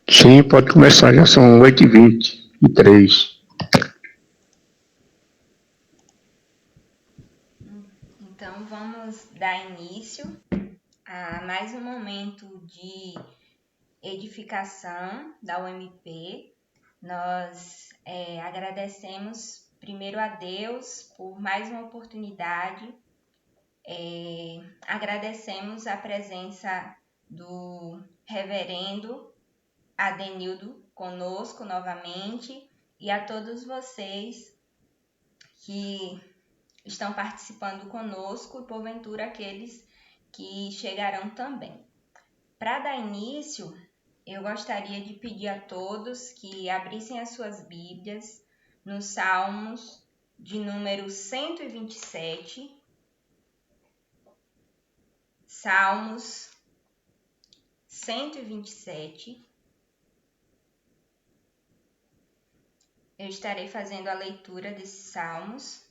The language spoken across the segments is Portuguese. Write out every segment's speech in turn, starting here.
Sim, pode começar, já são 8h23. Então, vamos dar início a mais um momento de edificação da UMP. Nós agradecemos primeiro a Deus por mais uma oportunidade. Agradecemos a presença do reverendo Adenildo conosco novamente e a todos vocês que estão participando conosco e porventura aqueles que chegarão também. Para dar início, eu gostaria de pedir a todos que abrissem as suas Bíblias nos Salmos de número 127. Salmos 127. Eu estarei fazendo a leitura desses salmos,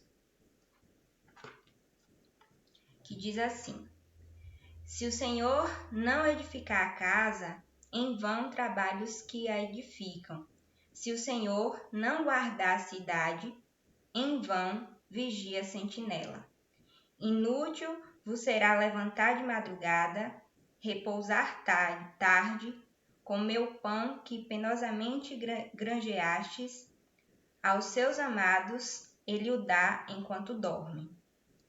que diz assim: Se o Senhor não edificar a casa, em vão trabalham os que a edificam. Se o Senhor não guardar a cidade, em vão vigia a sentinela. Inútil vos será levantar de madrugada, repousar tarde, comer o pão que penosamente granjeastes. Aos seus amados ele o dá enquanto dorme.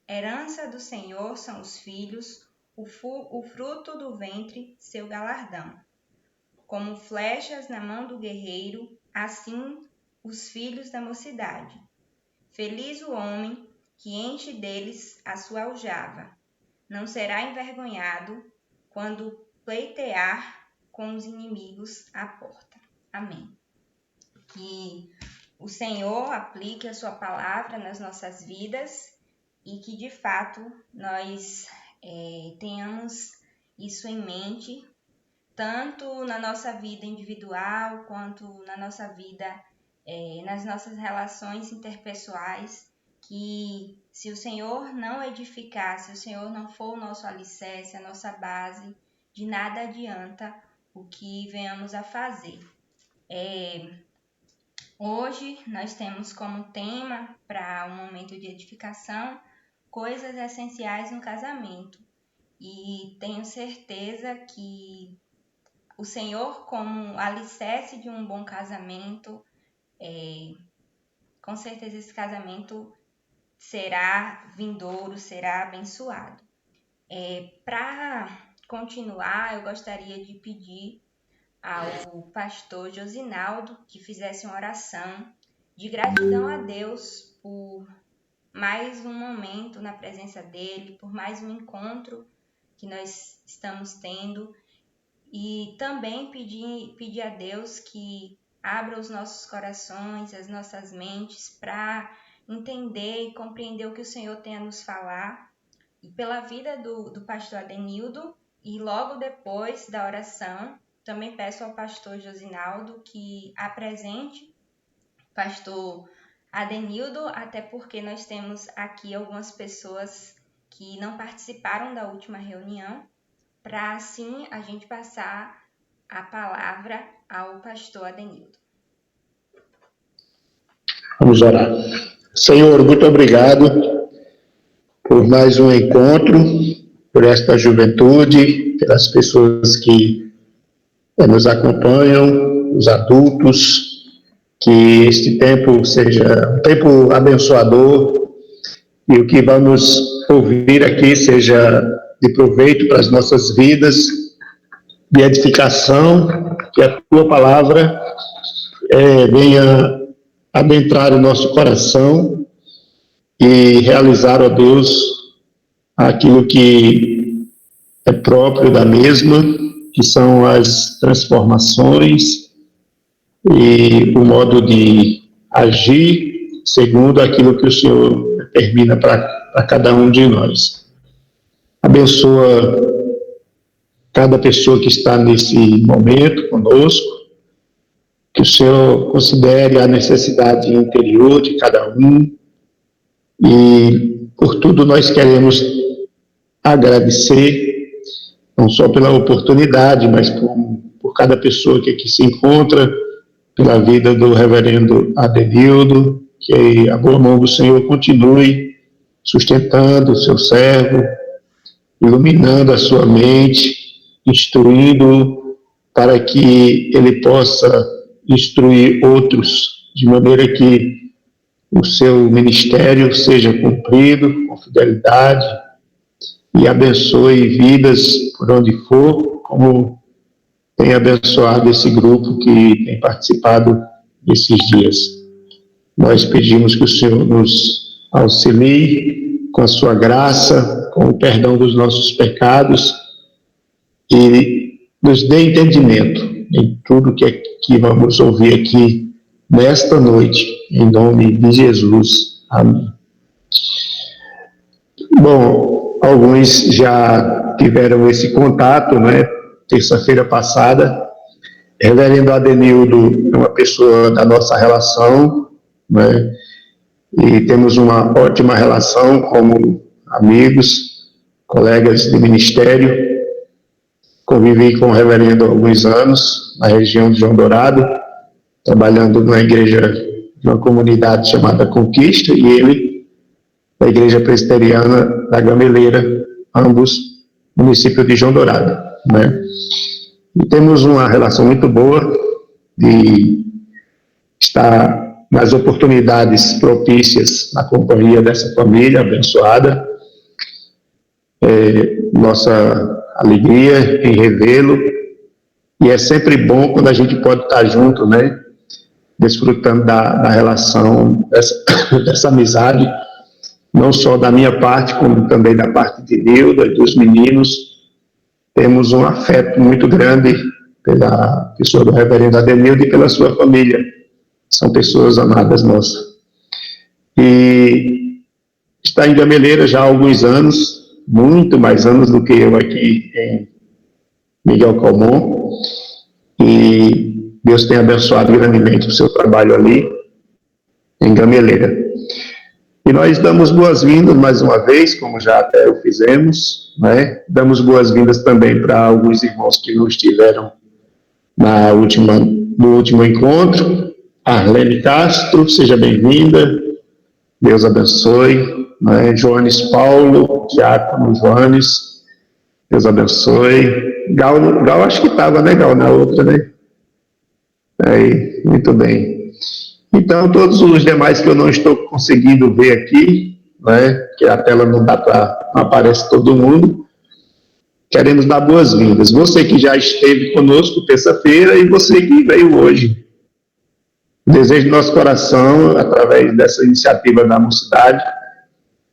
Herança do Senhor são os filhos, o fruto do ventre, seu galardão. Como flechas na mão do guerreiro, assim os filhos da mocidade. Feliz o homem que enche deles a sua aljava. Não será envergonhado quando pleitear com os inimigos à porta. Amém. Que o Senhor aplique a sua palavra nas nossas vidas e que, de fato, nós tenhamos isso em mente, tanto na nossa vida individual, quanto na nossa vida, nas nossas relações interpessoais, que se o Senhor não edificar, se o Senhor não for o nosso alicerce, a nossa base, de nada adianta o que venhamos a fazer. Hoje nós temos como tema para um momento de edificação coisas essenciais no casamento, e tenho certeza que o Senhor, como alicerce de um bom casamento, com certeza esse casamento será vindouro, será abençoado. Para continuar, eu gostaria de pedir ao pastor Josinaldo que fizesse uma oração de gratidão a Deus por mais um momento na presença dele, por mais um encontro que nós estamos tendo, e também pedir a Deus que abra os nossos corações, as nossas mentes para entender e compreender o que o Senhor tem a nos falar, e pela vida do pastor Adenildo. E logo depois da oração, também peço ao pastor Josinaldo que apresente o pastor Adenildo, até porque nós temos aqui algumas pessoas que não participaram da última reunião, para assim a gente passar a palavra ao pastor Adenildo. Vamos orar. Senhor, muito obrigado por mais um encontro, por esta juventude, pelas pessoas que nos acompanham, os adultos, que este tempo seja um tempo abençoador e o que vamos ouvir aqui seja de proveito para as nossas vidas, de edificação, que a tua palavra venha adentrar o nosso coração e realizar, ó Deus, aquilo que é próprio da mesma, que são as transformações e o modo de agir segundo aquilo que o Senhor determina para cada um de nós. Abençoa cada pessoa que está nesse momento conosco, que o Senhor considere a necessidade interior de cada um, e por tudo nós queremos agradecer, não só pela oportunidade, mas por por cada pessoa que aqui se encontra, pela vida do reverendo Adenildo, que a boa mão do Senhor continue sustentando o seu servo, iluminando a sua mente, instruindo para que ele possa instruir outros, de maneira que o seu ministério seja cumprido com fidelidade e abençoe vidas por onde for, como tem abençoado esse grupo que tem participado desses dias. Nós pedimos que o Senhor nos auxilie com a sua graça, com o perdão dos nossos pecados e nos dê entendimento em tudo que vamos ouvir aqui nesta noite, em nome de Jesus. Amém. Bom, alguns já tiveram esse contato, né? Terça-feira passada, reverendo Adenildo é uma pessoa da nossa relação, né? E temos uma ótima relação como amigos, colegas de ministério. Convivi com o reverendo há alguns anos, na região de João Dourado, trabalhando numa igreja de uma comunidade chamada Conquista, e ele, da igreja presbiteriana da Gameleira, ambos município de João Dourado, né? E temos uma relação muito boa de estar nas oportunidades propícias na companhia dessa família abençoada. Nossa alegria em revê-lo, e é sempre bom quando a gente pode estar junto, né? Desfrutando da relação, dessa amizade, não só da minha parte, como também da parte de Nilda e dos meninos. Temos um afeto muito grande pela pessoa do reverendo Adenildo e pela sua família. São pessoas amadas nossas. E está em Gameleira já há alguns anos, muito mais anos do que eu aqui em Miguel Calmon, e Deus tem abençoado grandemente o seu trabalho ali em Gameleira. E nós damos boas-vindas mais uma vez, como já até o fizemos, né? Damos boas-vindas também para alguns irmãos que não estiveram no último encontro. Arlene Castro, seja bem-vinda, Deus abençoe. Né? Joanes Paulo, Diácono Joanes, Deus abençoe. Gal acho que estava, né, Gal, na outra, né? Aí, muito bem. Então, todos os demais que eu não estou conseguindo ver aqui, né, que a tela não aparece todo mundo, queremos dar boas-vindas. Você que já esteve conosco terça-feira e você que veio hoje. O desejo do nosso coração, através dessa iniciativa da Mocidade,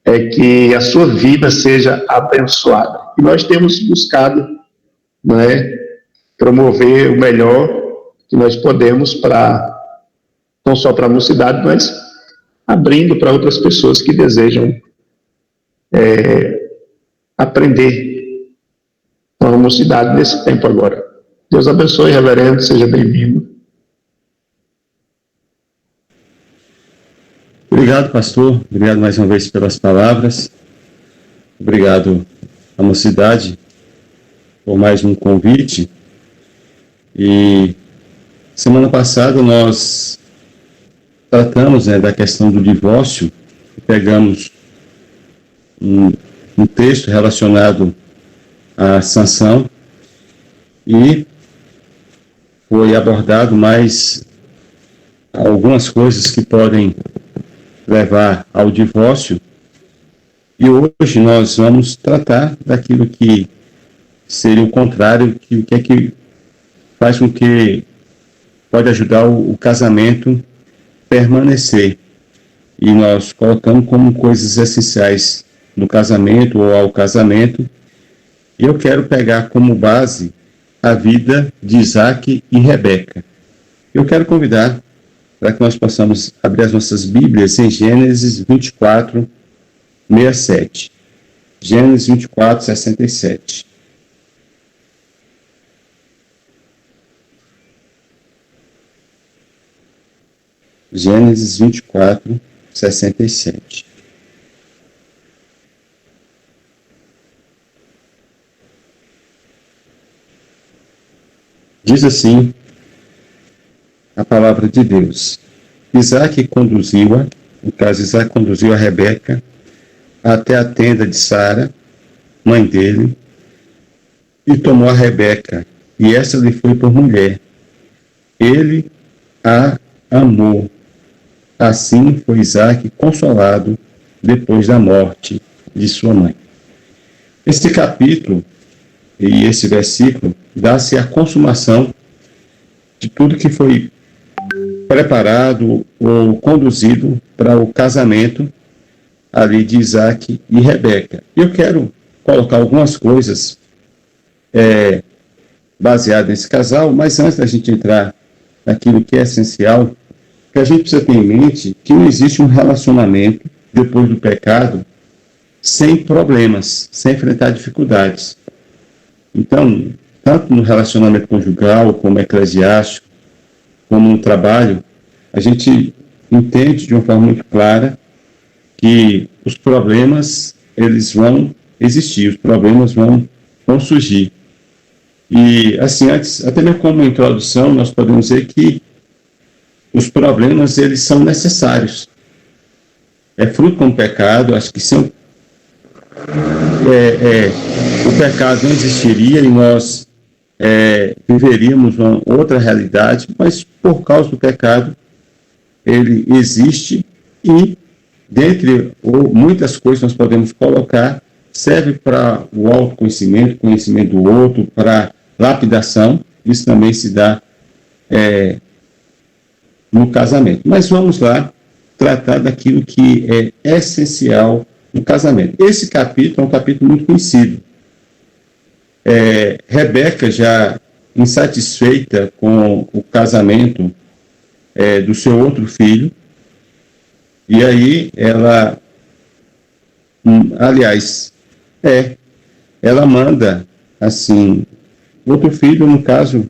é que a sua vida seja abençoada. E nós temos buscado, né, promover o melhor que nós podemos não só para a Mocidade, mas abrindo para outras pessoas que desejam aprender com a Mocidade nesse tempo agora. Deus abençoe, reverendo, seja bem-vindo. Obrigado, pastor. Obrigado mais uma vez pelas palavras. Obrigado à Mocidade por mais um convite. E semana passada nós tratamos, né, da questão do divórcio. Pegamos um texto relacionado à Sansão e foi abordado mais algumas coisas que podem levar ao divórcio, e hoje nós vamos tratar daquilo que seria o contrário, que o que é que faz com que pode ajudar o casamento permanecer, e nós colocamos como coisas essenciais do casamento ou ao casamento. E eu quero pegar como base a vida de Isaac e Rebeca. Eu quero convidar para que nós possamos abrir as nossas Bíblias em Gênesis 24, 67. Gênesis 24, 67. Gênesis 24, 67. Diz assim a palavra de Deus. Isaac conduziu a Rebeca até a tenda de Sara, mãe dele, e tomou a Rebeca, e essa lhe foi por mulher. Ele a amou. Assim foi Isaac consolado depois da morte de sua mãe. Este capítulo e esse versículo dá-se a consumação de tudo que foi preparado ou conduzido para o casamento ali de Isaac e Rebeca. Eu quero colocar algumas coisas baseadas nesse casal, mas antes da gente entrar naquilo que é essencial, que a gente precisa ter em mente que não existe um relacionamento depois do pecado sem problemas, sem enfrentar dificuldades. Então, tanto no relacionamento conjugal, como eclesiástico, como no trabalho, a gente entende de uma forma muito clara que os problemas, eles vão existir, os problemas vão surgir. E, assim, antes, até mesmo como introdução, nós podemos dizer que os problemas, eles são necessários. É fruto com o pecado, acho que são o pecado não existiria e nós viveríamos uma outra realidade, mas por causa do pecado ele existe e dentre muitas coisas nós podemos colocar, serve para o autoconhecimento, conhecimento do outro, para lapidação, isso também se dá no casamento. Mas vamos lá tratar daquilo que é essencial no casamento. Esse capítulo é um capítulo muito conhecido. Rebeca, já insatisfeita com o casamento do seu outro filho, e aí ela, ela manda, assim, outro filho, no caso,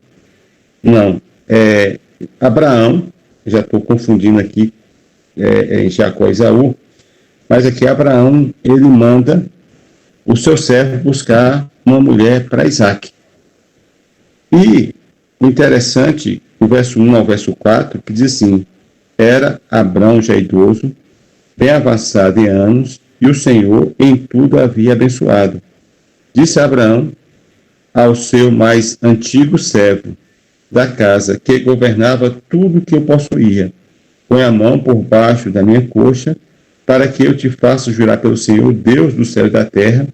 não, Abraão, já estou confundindo aqui, Jacó e Esaú, mas aqui Abraão, ele manda o seu servo buscar uma mulher para Isaac. E o interessante, o verso 1 ao verso 4, que diz assim: era Abraão já idoso, bem avançado em anos, e o Senhor em tudo havia abençoado. Disse Abraão ao seu mais antigo servo da casa, que governava tudo que eu possuía: põe a mão por baixo da minha coxa, para que eu te faça jurar pelo Senhor, Deus do céu e da terra,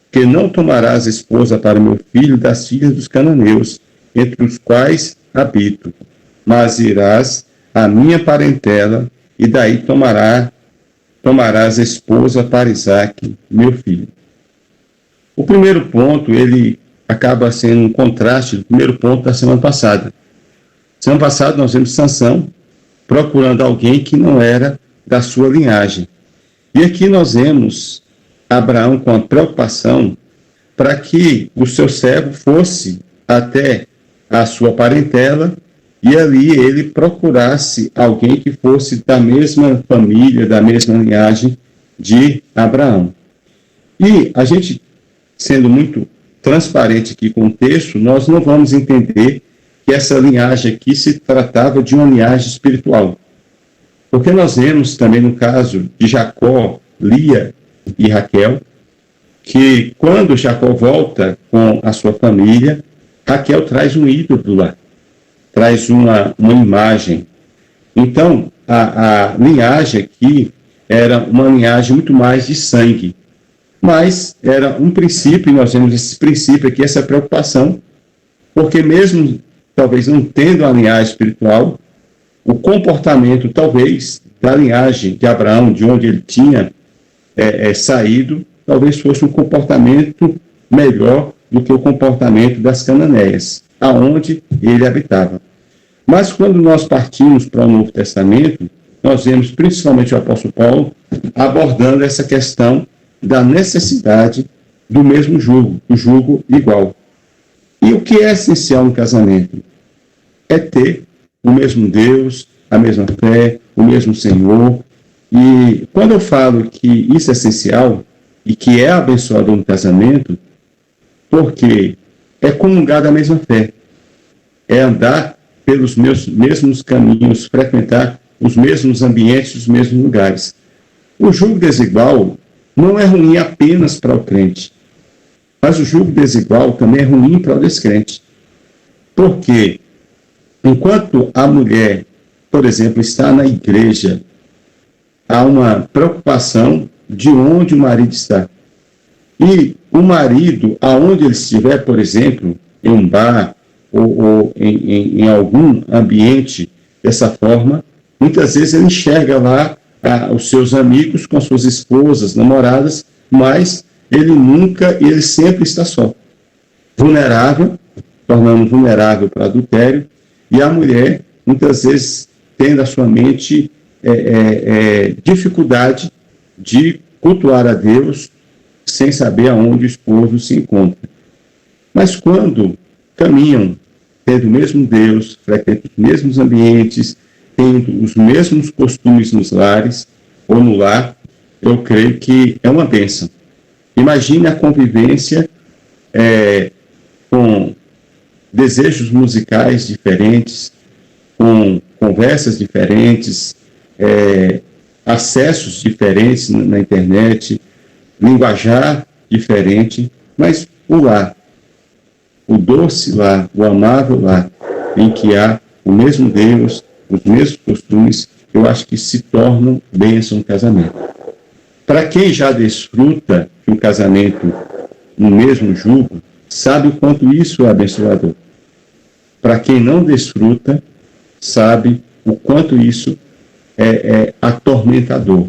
que não tomarás esposa para meu filho das filhas dos cananeus, entre os quais habito, mas irás à minha parentela, e daí tomarás esposa para Isaque, meu filho. O primeiro ponto, ele acaba sendo um contraste do primeiro ponto da semana passada. Semana passada nós vimos Sansão procurando alguém que não era da sua linhagem. E aqui nós vemos Abraão com a preocupação para que o seu servo fosse até a sua parentela e ali ele procurasse alguém que fosse da mesma família, da mesma linhagem de Abraão. E a gente, sendo muito transparente aqui com o texto, nós não vamos entender que essa linhagem aqui se tratava de uma linhagem espiritual. Porque nós vemos também no caso de Jacó, Lia e Raquel, que quando Jacó volta com a sua família, Raquel traz um ídolo lá, traz uma imagem. Então, a linhagem aqui era uma linhagem muito mais de sangue, mas era um princípio, e nós vemos esse princípio aqui, essa preocupação, porque mesmo, talvez não tendo a linhagem espiritual, o comportamento, talvez, da linhagem de Abraão, de onde ele tinha saído, talvez fosse um comportamento melhor do que o comportamento das cananeias, aonde ele habitava. Mas quando nós partimos para o Novo Testamento, nós vemos principalmente o apóstolo Paulo abordando essa questão da necessidade do mesmo jugo, o jugo igual. E o que é essencial no casamento? É ter o mesmo Deus, a mesma fé, o mesmo Senhor. E quando eu falo que isso é essencial e que é abençoador no casamento, porque é comungar da mesma fé, é andar pelos mesmos caminhos, frequentar os mesmos ambientes, os mesmos lugares. O julgo desigual não é ruim apenas para o crente, mas o julgo desigual também é ruim para o descrente. Porque enquanto a mulher, por exemplo, está na igreja, há uma preocupação de onde o marido está. E o marido, aonde ele estiver, por exemplo, em um bar ou em algum ambiente dessa forma, muitas vezes ele enxerga lá os seus amigos com as suas esposas, namoradas, mas ele sempre está só. Vulnerável, tornando vulnerável para adultério, e a mulher, muitas vezes, tem na sua mente dificuldade de cultuar a Deus sem saber aonde o esposo se encontra. Mas quando caminham tendo o mesmo Deus, frequentam os mesmos ambientes, tendo os mesmos costumes nos lares ou no lar, eu creio que é uma bênção. Imagine a convivência com desejos musicais diferentes, com conversas diferentes, acessos diferentes na internet, linguajar diferente, mas o lar, o doce lar, o amável lar, em que há o mesmo Deus, os mesmos costumes, eu acho que se tornam bênção no casamento. Para quem já desfruta de um casamento no mesmo jugo, sabe o quanto isso é abençoador. Para quem não desfruta, sabe o quanto isso é atormentador.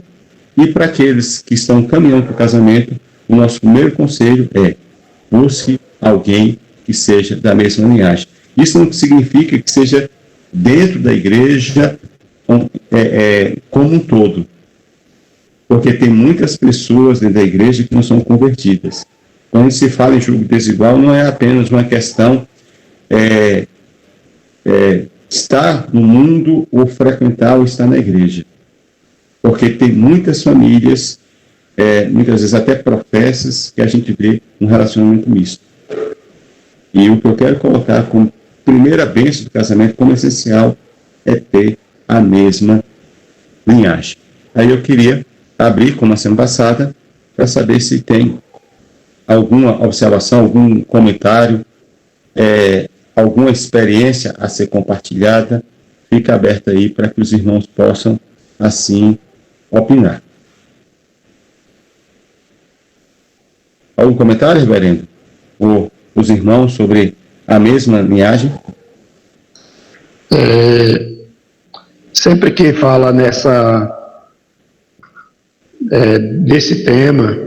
E para aqueles que estão caminhando para o casamento, o nosso primeiro conselho é: busque alguém que seja da mesma linhagem. Isso não significa que seja dentro da igreja como um todo, porque tem muitas pessoas dentro da igreja que não são convertidas. Quando se fala em julgo desigual, não é apenas uma questão estar no mundo ou frequentar ou estar na igreja, porque tem muitas famílias, muitas vezes até professas, que a gente vê um relacionamento misto. E o que eu quero colocar como primeira bênção do casamento, como essencial, é ter a mesma linhagem. Aí eu queria abrir, como a semana passada, para saber se tem alguma observação, algum comentário, alguma experiência a ser compartilhada. Fica aberta aí para que os irmãos possam, assim, opinar. Algum comentário, reverendo? Ou os irmãos sobre a mesma linhagem? Sempre que fala desse tema,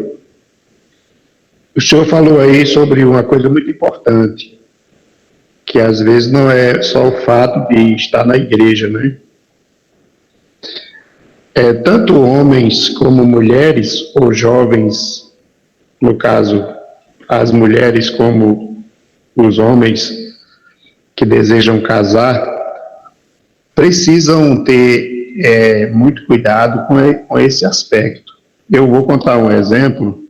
o senhor falou aí sobre uma coisa muito importante, que às vezes não é só o fato de estar na igreja, né? Tanto homens como mulheres, ou jovens, no caso, as mulheres como os homens que desejam casar, precisam ter muito cuidado com esse aspecto. Eu vou contar um exemplo.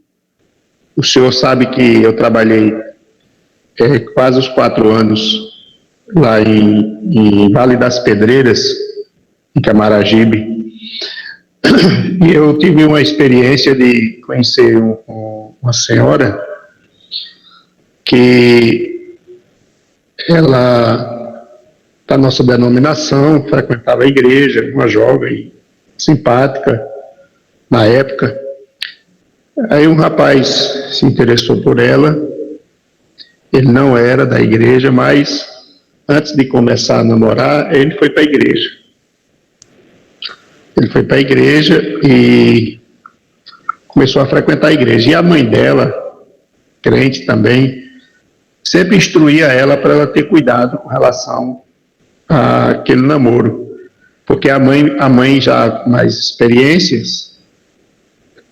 O senhor sabe que eu trabalhei quase os 4 anos lá em Vale das Pedreiras, em Camaragibe, e eu tive uma experiência de conhecer uma senhora que ela, da nossa denominação, frequentava a igreja, uma jovem simpática na época. Aí um rapaz se interessou por ela. Ele não era da igreja, mas antes de começar a namorar, ele foi para a igreja. Ele foi para a igreja e começou a frequentar a igreja. E a mãe dela, crente também, sempre instruía ela para ela ter cuidado com relação àquele namoro. Porque a mãe já mais experiências,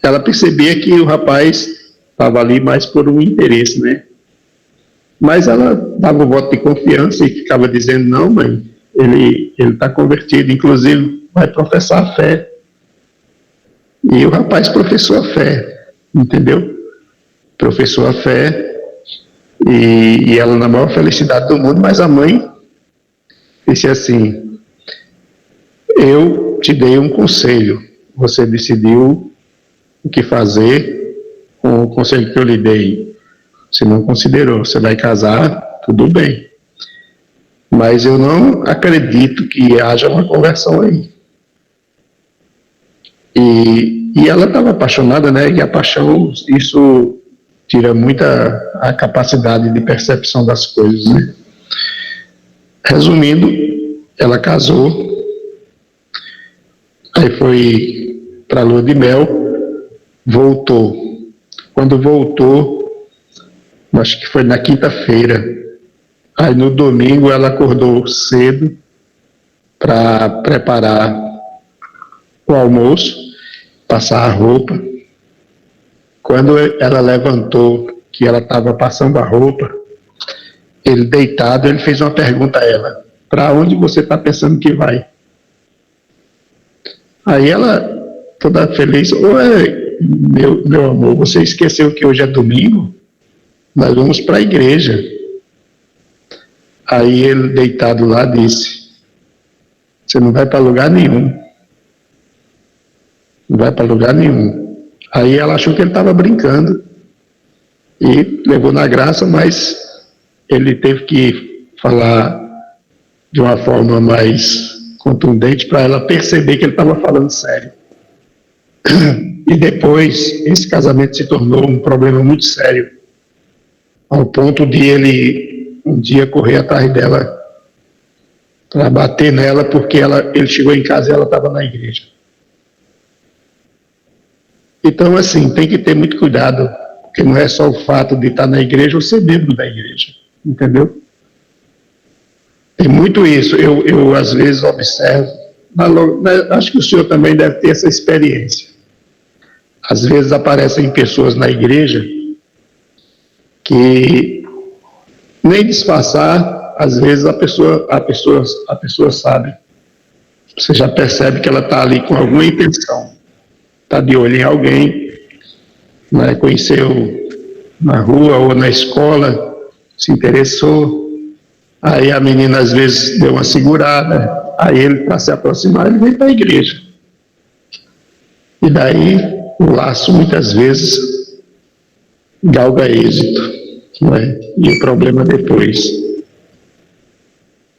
ela percebia que o rapaz estava ali mais por um interesse, né? Mas ela dava um voto de confiança e ficava dizendo: não, mãe, ele está convertido, inclusive vai professar a fé. E o rapaz professou a fé, entendeu? Professou a fé, e ela na maior felicidade do mundo, mas a mãe disse assim: eu te dei um conselho, você decidiu o que fazer com o conselho que eu lhe dei. Você não considerou, você vai casar, tudo bem. Mas eu não acredito que haja uma conversão aí. E ela estava apaixonada, né? E a paixão, isso tira muita a capacidade de percepção das coisas, né? Resumindo, ela casou, aí foi para a lua de mel, voltou. Quando voltou, acho que foi na quinta-feira, aí no domingo ela acordou cedo para preparar o almoço, passar a roupa. Quando ela levantou, que ela estava passando a roupa, ele deitado, ele fez uma pergunta a ela: para onde você está pensando que vai? Aí ela, toda feliz: oi, meu amor, você esqueceu que hoje é domingo? Nós vamos para a igreja. Aí ele, deitado lá, disse: você não vai para lugar nenhum. Não vai para lugar nenhum. Aí ela achou que ele estava brincando e levou na graça, mas ele teve que falar de uma forma mais contundente para ela perceber que ele estava falando sério. E depois, esse casamento se tornou um problema muito sério, ao ponto de ele um dia correr atrás dela para bater nela, porque ele chegou em casa e ela estava na igreja. Então, assim, tem que ter muito cuidado, porque não é só o fato de estar na igreja ou ser membro da igreja, entendeu? Tem muito isso. Eu às vezes observo, acho que o senhor também deve ter essa experiência. Às vezes aparecem pessoas na igreja que nem disfarçar, às vezes a pessoa sabe. Você já percebe que ela está ali com alguma intenção. Está de olho em alguém, né, conheceu na rua ou na escola, se interessou, aí a menina às vezes deu uma segurada, aí ele, para se aproximar, ele vem para a igreja. E daí o laço muitas vezes galga êxito, né? E o problema depois.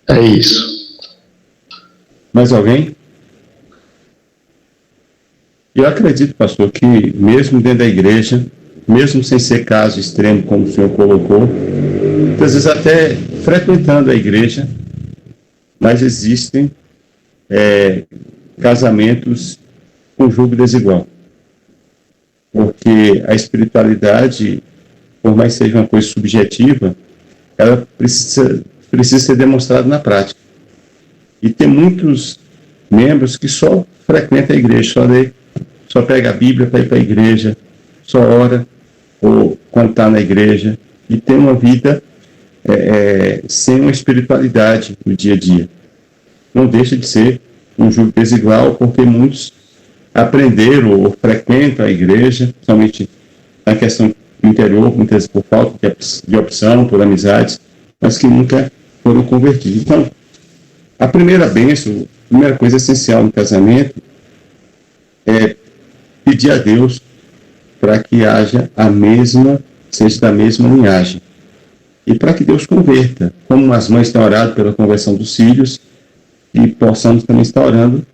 É isso. Mais alguém? Eu acredito, pastor, que mesmo dentro da igreja, mesmo sem ser caso extremo, como o senhor colocou, às vezes até frequentando a igreja, mas existem casamentos com julgo desigual. Porque a espiritualidade, por mais que seja uma coisa subjetiva, ela precisa ser demonstrada na prática. E tem muitos membros que só frequentam a igreja, só pega a Bíblia para ir para a igreja, só ora ou quando está na igreja, e tem uma vida sem uma espiritualidade no dia a dia. Não deixa de ser um julgo desigual, porque muitos aprenderam ou frequentam a igreja, somente na questão do interior, muitas vezes por falta de opção, por amizades, mas que nunca foram convertidos. Então, a primeira bênção, a primeira coisa essencial no casamento é pedir a Deus para que seja da mesma linhagem. E para que Deus converta, como as mães têm orado pela conversão dos filhos, e possamos também estar orando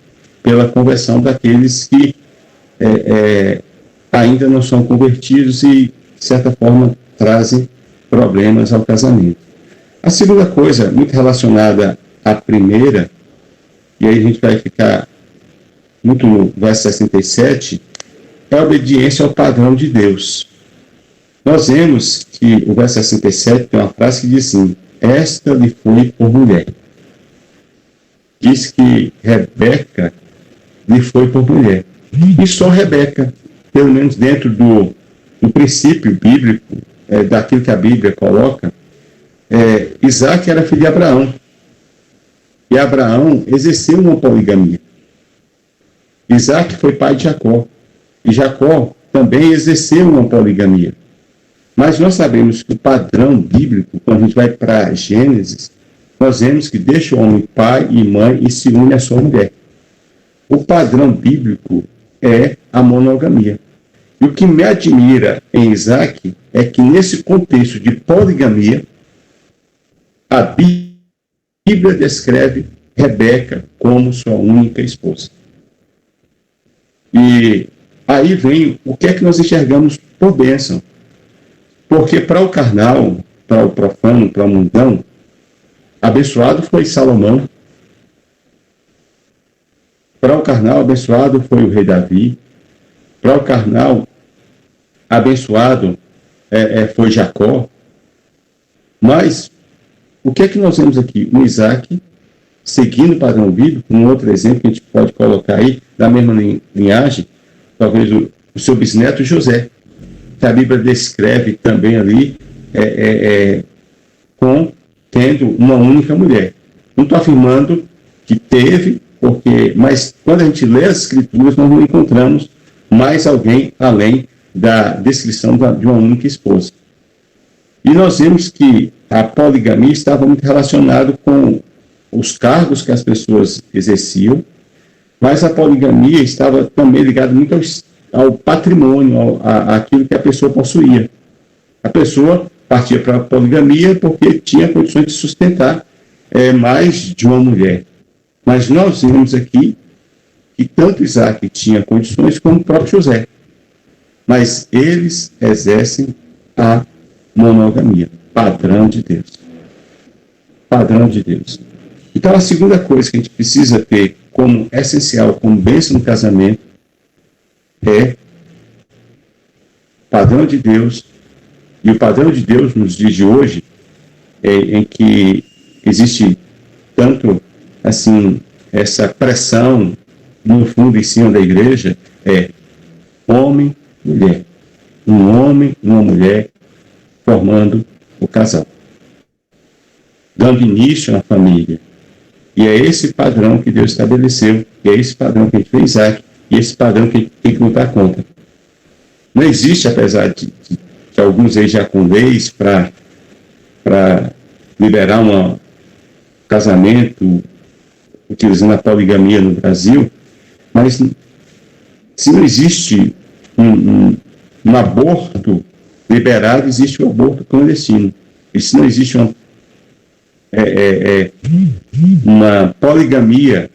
pela conversão daqueles que ainda não são convertidos e, de certa forma, trazem problemas ao casamento. A segunda coisa, muito relacionada à primeira, e aí a gente vai ficar muito no verso 67, é a obediência ao padrão de Deus. Nós vemos que o verso 67 tem uma frase que diz assim: esta lhe foi por mulher. Diz que Rebeca lhe foi por mulher. E só Rebeca, pelo menos dentro do princípio bíblico, daquilo que a Bíblia coloca, Isaac era filho de Abraão. E Abraão exerceu uma poligamia. Isaac foi pai de Jacó. E Jacó também exerceu uma poligamia. Mas nós sabemos que o padrão bíblico, quando a gente vai para Gênesis, nós vemos que deixa o homem pai e mãe e se une à sua mulher. O padrão bíblico é a monogamia. E o que me admira em Isaac é que, nesse contexto de poligamia, a Bíblia descreve Rebeca como sua única esposa. E aí vem o que é que nós enxergamos por bênção. Porque para o carnal, para o profano, para o mundão, abençoado foi Salomão. Para o carnal, abençoado foi o rei Davi. Para o carnal, abençoado foi Jacó. Mas o que é que nós vemos aqui? O Isaac, seguindo o padrão bíblico, um outro exemplo que a gente pode colocar aí, da mesma linhagem, talvez o seu bisneto José, que a Bíblia descreve também ali tendo uma única mulher. Não estou afirmando que teve, mas quando a gente lê as Escrituras, nós não encontramos mais alguém além da descrição de uma única esposa. E nós vemos que a poligamia estava muito relacionada com os cargos que as pessoas exerciam, mas a poligamia estava também ligada muito ao patrimônio, àquilo que a pessoa possuía. A pessoa partia para a poligamia porque tinha condições de sustentar mais de uma mulher. Mas nós vemos aqui que tanto Isaac tinha condições como o próprio José. Mas eles exercem a monogamia, padrão de Deus. Padrão de Deus. Então, a segunda coisa que a gente precisa ter como essencial, como bênção no casamento, é padrão de Deus. E o padrão de Deus nos dias de hoje, em que existe tanto assim essa pressão no fundo em cima da igreja, é homem, mulher. Um homem e uma mulher formando o casal, dando início à família. E é esse padrão que Deus estabeleceu, e é esse padrão que a gente vê em Isaac, e esse padrão que a gente tem que lutar contra. Não existe, apesar de alguns aí já com leis para liberar um casamento utilizando a poligamia no Brasil, mas se não existe um aborto liberado, existe o aborto clandestino. E se não existe uma poligamia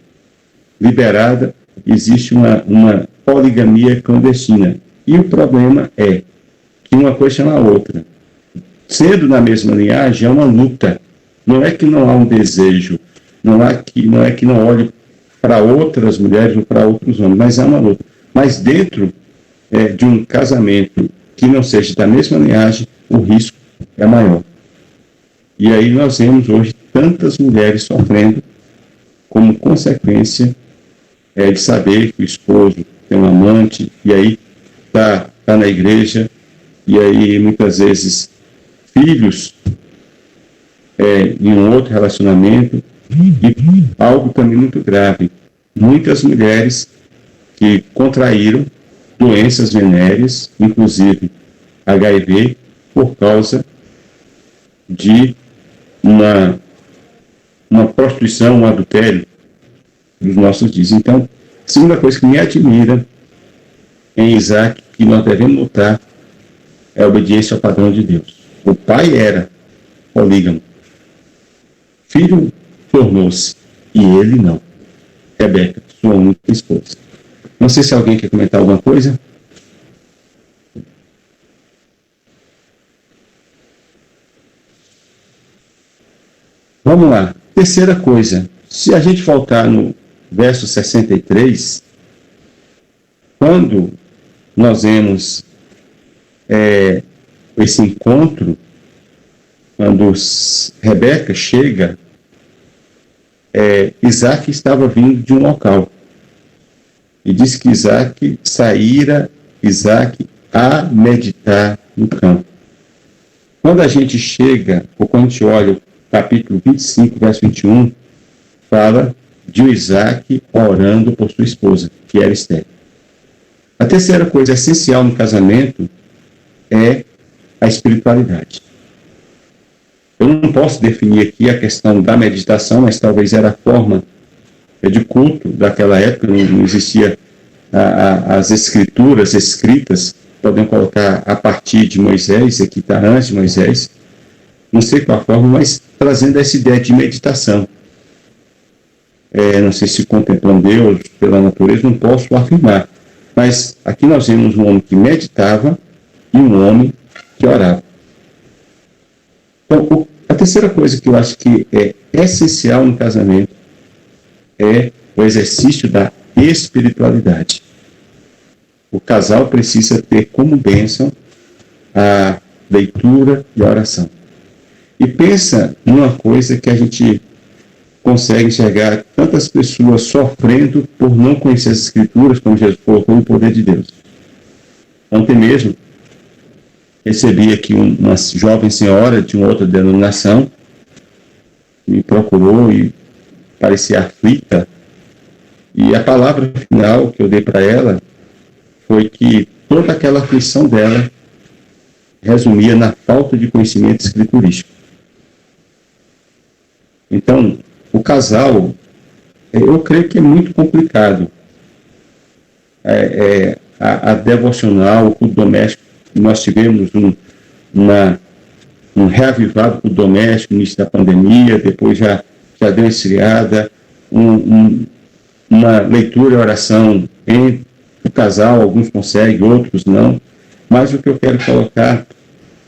liberada, existe uma poligamia clandestina. E o problema é que uma coisa chama a outra. Sendo na mesma linhagem, é uma luta. Não é que não há um desejo, não é que não olhe para outras mulheres ou para outros homens, mas há uma luta. Mas dentro de um casamento que não seja da mesma linhagem, o risco é maior. E aí nós vemos hoje tantas mulheres sofrendo como consequência de saber que o esposo tem um amante, e aí está na igreja, e aí muitas vezes filhos em um outro relacionamento, e algo também muito grave. Muitas mulheres que contraíram doenças venéreas, inclusive HIV, por causa de uma prostituição, um adultério dos nossos dias. Então, a segunda coisa que me admira em Isaac, que nós devemos lutar, é a obediência ao padrão de Deus. O pai era polígamo. Filho tornou-se, e ele não. Rebeca, sua única esposa. Não sei se alguém quer comentar alguma coisa. Vamos lá. Terceira coisa. Se a gente voltar no verso 63, quando nós vemos esse encontro, quando Rebeca chega, Isaac estava vindo de um local. E diz que saíra a meditar no campo. Quando a gente chega, ou quando a gente olha o capítulo 25, verso 21, fala de Isaac orando por sua esposa, que era Esther. A terceira coisa essencial no casamento é a espiritualidade. Eu não posso definir aqui a questão da meditação, mas talvez era a forma de culto daquela época, não existia as escrituras escritas, podem colocar a partir de Moisés, aqui está antes de Moisés, não sei qual a forma, mas trazendo essa ideia de meditação. Não sei se contemplando Deus pela natureza, não posso afirmar, mas aqui nós vemos um homem que meditava e um homem que orava. Então, a terceira coisa que eu acho que é essencial no casamento é o exercício da espiritualidade. O casal precisa ter como bênção a leitura e a oração. E pensa numa coisa que a gente consegue enxergar tantas pessoas sofrendo por não conhecer as Escrituras, como Jesus colocou, o poder de Deus. Ontem mesmo, recebi aqui uma jovem senhora de uma outra denominação, me procurou e parecia aflita, e a palavra final que eu dei para ela foi que toda aquela aflição dela resumia na falta de conhecimento escriturístico. Então, o casal, eu creio que é muito complicado. A devocional, o culto doméstico, nós tivemos um reavivado culto doméstico no início da pandemia, depois já deu uma esfriada, uma leitura e oração entre o casal, alguns conseguem, outros não, mas o que eu quero colocar,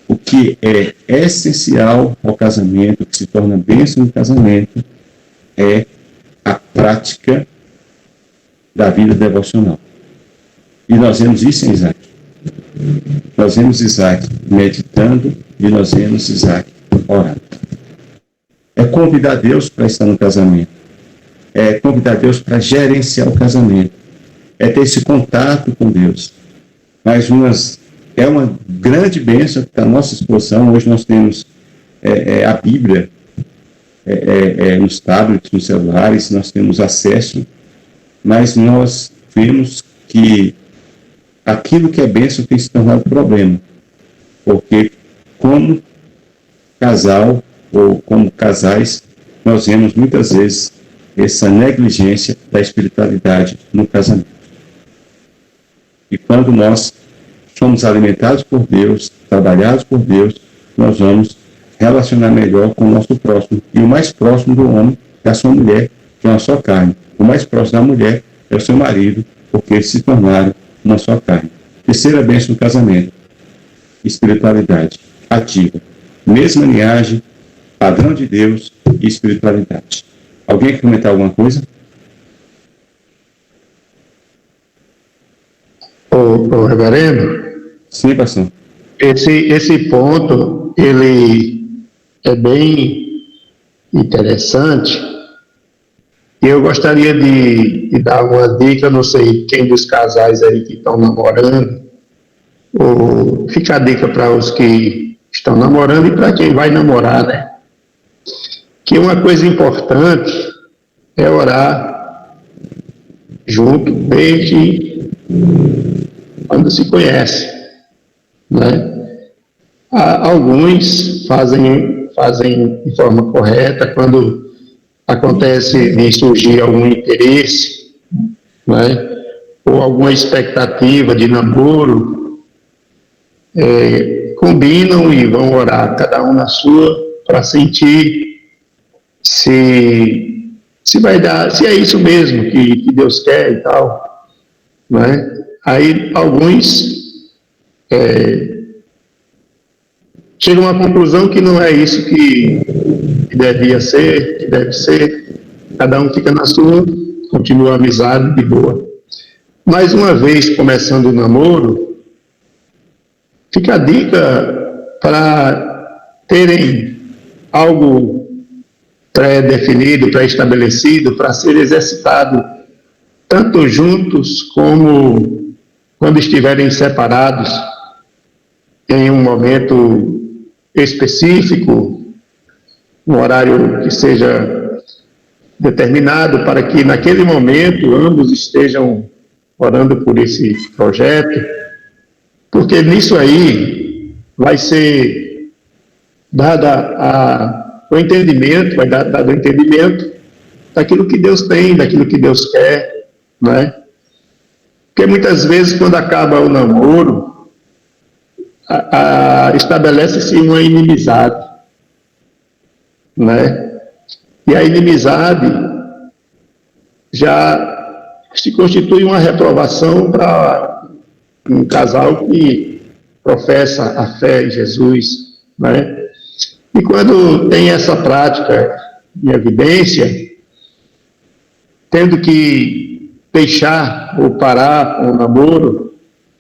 o que é essencial ao casamento, o que se torna bênção no casamento, é a prática da vida devocional. E nós vemos isso em Isaac. Nós vemos Isaac meditando e nós vemos Isaac orando. É convidar Deus para estar no casamento. É convidar Deus para gerenciar o casamento. É ter esse contato com Deus. Mas é uma grande bênção que está à nossa disposição. Hoje nós temos a Bíblia nos tablets, nos celulares, nós temos acesso, mas nós vemos que aquilo que é bênção tem se tornado problema, porque como casal ou como casais, nós vemos muitas vezes essa negligência da espiritualidade no casamento. E quando nós somos alimentados por Deus, trabalhados por Deus, nós vamos relacionar melhor com o nosso próximo. E o mais próximo do homem é a sua mulher, que é uma só carne. O mais próximo da mulher é o seu marido, porque eles se tornaram uma só carne. Terceira bênção do casamento: espiritualidade ativa. Mesma linhagem, padrão de Deus e espiritualidade. Alguém quer comentar alguma coisa? Ô reverendo? Sim, pastor. Esse ponto, ele é bem interessante, e eu gostaria de dar uma dica, não sei quem dos casais aí que estão namorando, ou fica a dica para os que estão namorando e para quem vai namorar, né? Que uma coisa importante é orar junto desde quando se conhece, né? Alguns fazem de forma correta quando acontece de surgir algum interesse, né? Ou alguma expectativa de namoro, combinam e vão orar cada um na sua para sentir se vai dar, se é isso mesmo que Deus quer e tal, né? Aí alguns chegam à conclusão que não é isso que devia ser, que deve ser, cada um fica na sua, continua a amizade de boa. Mais uma vez, começando o namoro, fica a dica para terem algo pré-definido, pré-estabelecido, para ser exercitado, tanto juntos como quando estiverem separados, em um momento específico, um horário que seja determinado, para que naquele momento ambos estejam orando por esse projeto, porque nisso aí vai ser o entendimento, vai dar o entendimento daquilo que Deus tem, daquilo que Deus quer, né? Porque muitas vezes, quando acaba o namoro, estabelece-se uma inimizade, né? E a inimizade já se constitui uma reprovação para um casal que professa a fé em Jesus, né? E quando tem essa prática em evidência, tendo que deixar ou parar o namoro,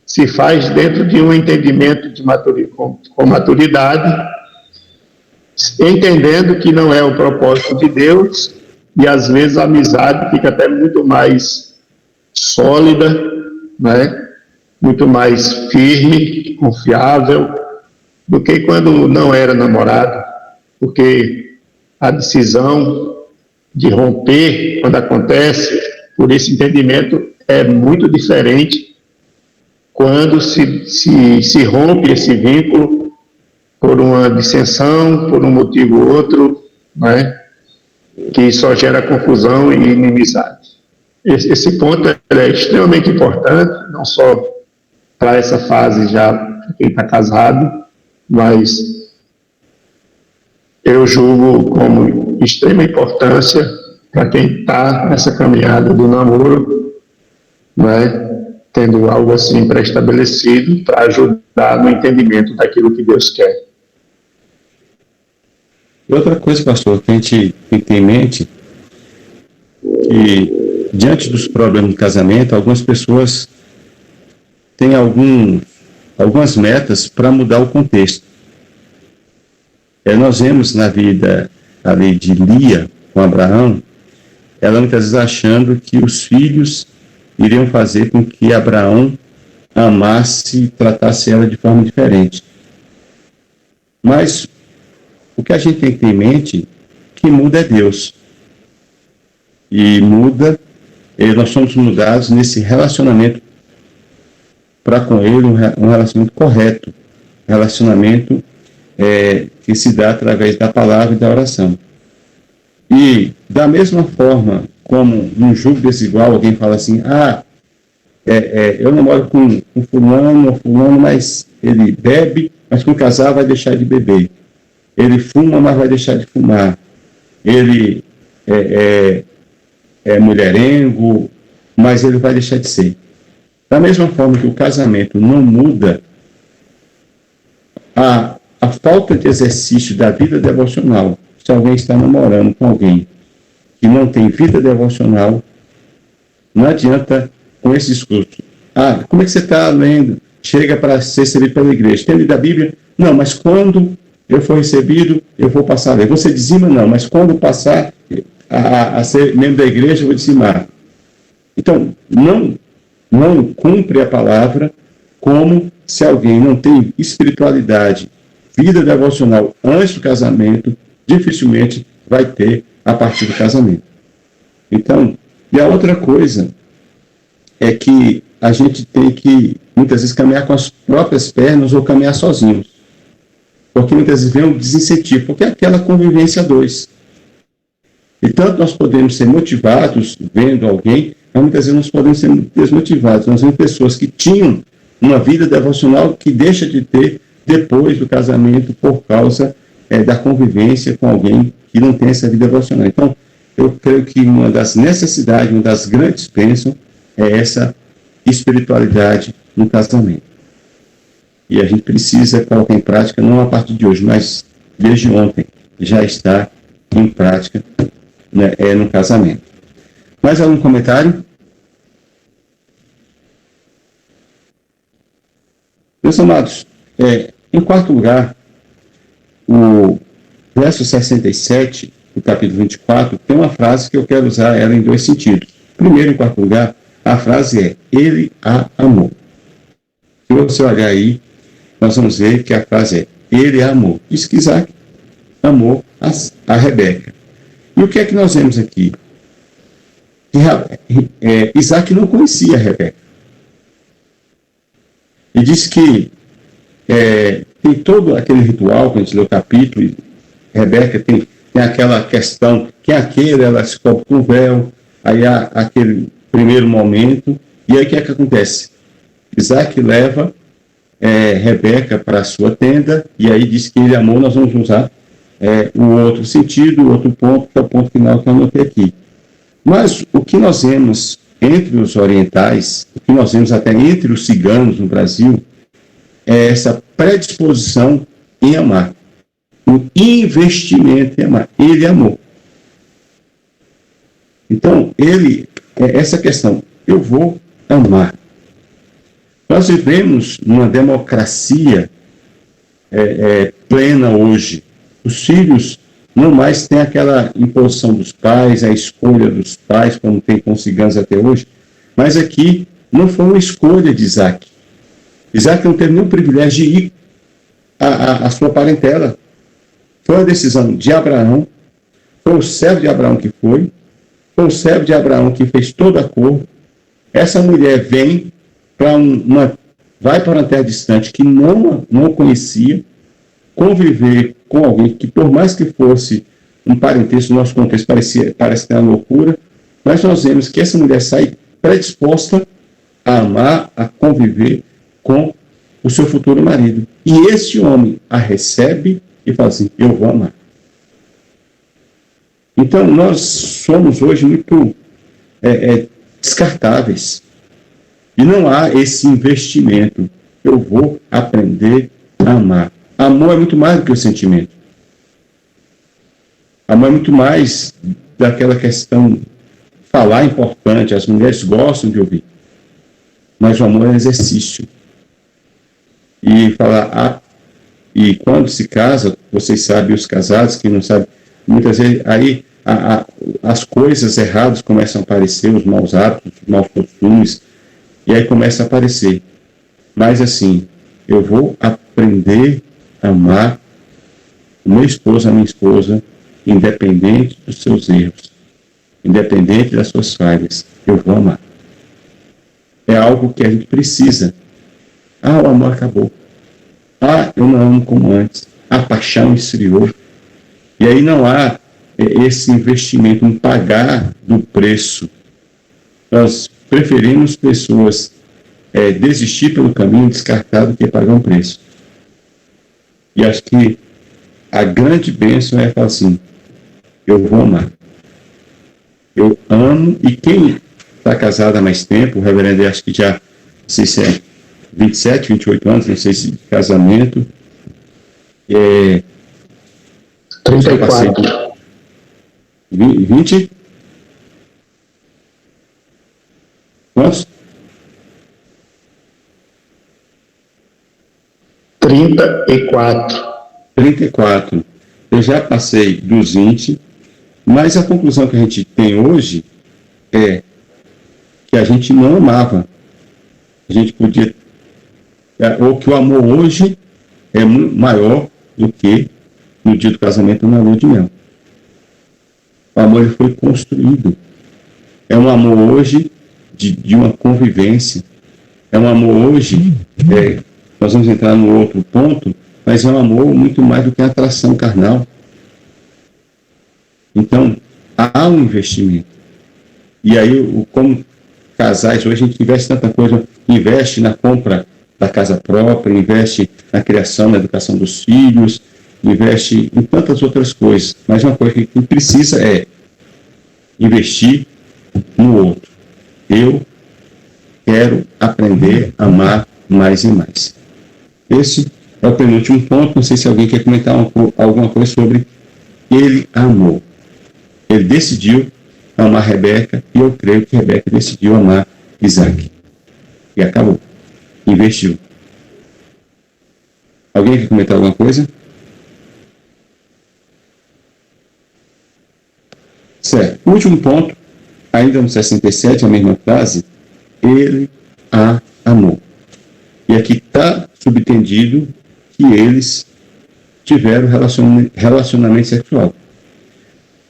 se faz dentro de um entendimento com maturidade, entendendo que não é o propósito de Deus, e às vezes a amizade fica até muito mais sólida, né? Muito mais firme, confiável, do que quando não era namorado, porque a decisão de romper, quando acontece, por esse entendimento, é muito diferente quando se rompe esse vínculo por uma dissensão, por um motivo ou outro, né, que só gera confusão e inimizade. Esse ponto é extremamente importante, não só para essa fase já para quem está casado, mas eu julgo como extrema importância para quem está nessa caminhada do namoro, né, tendo algo assim pré-estabelecido para ajudar no entendimento daquilo que Deus quer. Outra coisa, pastor, que a gente tem que ter em mente, que diante dos problemas do casamento, algumas pessoas têm algumas metas para mudar o contexto. Nós vemos na vida ali de Lia com Abraão, ela muitas vezes achando que os filhos iriam fazer com que Abraão amasse e tratasse ela de forma diferente. Mas o que a gente tem que ter em mente, que muda é Deus. E nós somos mudados nesse relacionamento para com Ele, um relacionamento correto, relacionamento que se dá através da palavra e da oração. E da mesma forma como num julgo desigual alguém fala assim, eu namoro com fulano ou fulano, mas ele bebe, mas com casar vai deixar de beber. Ele fuma, mas vai deixar de fumar. Ele é mulherengo, mas ele vai deixar de ser. Da mesma forma que o casamento não muda, a falta de exercício da vida devocional, se alguém está namorando com alguém que não tem vida devocional, não adianta com esse discurso. Como é que você está lendo? Chega para ser recebido pela igreja. Tem lido a Bíblia? Não, mas quando eu for recebido, eu vou passar a ler. Você dizima? Não, mas quando passar a ser membro da igreja, eu vou dizimar. Então, não cumpre a palavra como se alguém não tem espiritualidade, vida devocional antes do casamento, dificilmente vai ter a partir do casamento. Então, e a outra coisa é que a gente tem que, muitas vezes, caminhar com as próprias pernas ou caminhar sozinhos. Porque muitas vezes vem um desincentivo, porque é aquela convivência a dois. E tanto nós podemos ser motivados vendo alguém, mas muitas vezes nós podemos ser desmotivados. Nós vemos pessoas que tinham uma vida devocional que deixa de ter depois do casamento por causa da convivência com alguém que não tem essa vida devocional. Então, eu creio que uma das necessidades, uma das grandes bênçãos é essa espiritualidade no casamento. E a gente precisa colocar em prática, não a partir de hoje, mas desde ontem, já está em prática, né, no casamento. Mais algum comentário? Meus amados, em quarto lugar, o verso 67 do capítulo 24 tem uma frase que eu quero usar ela em dois sentidos. Primeiro, em quarto lugar, a frase é: Ele a amou. Se você olhar aí, nós vamos ver que a frase é: Ele a amou. Diz que Isaac amou a Rebeca. E o que é que nós vemos aqui? Isaac não conhecia a Rebeca. E diz que tem todo aquele ritual, que a gente lê o capítulo, e Rebeca tem aquela questão, que é aquele, ela se cobre com o véu, aí há aquele primeiro momento, e aí o que é que acontece? Isaac leva Rebeca para a sua tenda, e aí diz que ele amou. Nós vamos usar o outro sentido, o outro ponto, que é o ponto final que eu anotei aqui. Mas o que nós vemos entre os orientais, o que nós vemos até entre os ciganos no Brasil, é essa predisposição em amar, o investimento em amar. Ele amou. Então, essa questão, eu vou amar. Nós vivemos numa democracia plena hoje. Os filhos não mais têm aquela imposição dos pais, a escolha dos pais, como tem com os ciganos até hoje, mas aqui não foi uma escolha de Isaac. Isaac não teve nenhum privilégio de ir à sua parentela. Foi uma decisão de Abraão, foi o servo de Abraão que foi o servo de Abraão que fez todo acordo. Essa mulher vai para uma terra distante que não conhecia, conviver com alguém que, por mais que fosse um parentesco, no nosso contexto parece ter uma loucura, mas nós vemos que essa mulher sai predisposta a amar, a conviver com o seu futuro marido. E esse homem a recebe e fala assim, eu vou amar. Então, nós somos hoje muito descartáveis. E não há esse investimento. Eu vou aprender a amar. Amor é muito mais do que o sentimento. Amor é muito mais daquela questão, falar é importante, as mulheres gostam de ouvir. Mas o amor é exercício. E falar, e quando se casa, vocês sabem, os casados que não sabem, muitas vezes aí as coisas erradas começam a aparecer, os maus hábitos, os maus costumes, e aí começa a aparecer. Mas assim, eu vou aprender a amar o meu esposo, a minha esposa, independente dos seus erros, independente das suas falhas, eu vou amar. É algo que a gente precisa. O amor acabou. Eu não amo como antes. A paixão esfriou. E aí não há esse investimento em pagar do preço. Nós preferimos pessoas desistir pelo caminho, descartar do que pagar um preço. E acho que a grande bênção é falar assim, eu vou amar. Eu amo, e quem está casado há mais tempo, o reverendo, acho que já, não sei se é 27, 28 anos, não sei se de casamento, 34. 20? Quantos? 34. 34. Eu já passei dos 20, mas a conclusão que a gente tem hoje é que a gente não amava. A gente podia... ou que o amor hoje é maior do que no dia do casamento ou na lua de mel. O amor ele foi construído. É um amor hoje de uma convivência. É um amor hoje, nós vamos entrar no outro ponto, mas é um amor muito mais do que atração carnal. Então, há um investimento. E aí, como casais, hoje a gente investe tanta coisa, investe na compra da casa própria, investe na criação, na educação dos filhos, investe em tantas outras coisas. Mas uma coisa que precisa é investir no outro. Eu quero aprender a amar mais e mais. Esse é o penúltimo ponto. Não sei se alguém quer comentar alguma coisa sobre ele amou. Ele decidiu amar Rebeca, e eu creio que Rebeca decidiu amar Isaac. E acabou. Investiu. Alguém quer comentar alguma coisa? Certo. Último ponto, ainda no 67, a mesma frase, ele a amou. E aqui está subtendido que eles tiveram relacionamento sexual.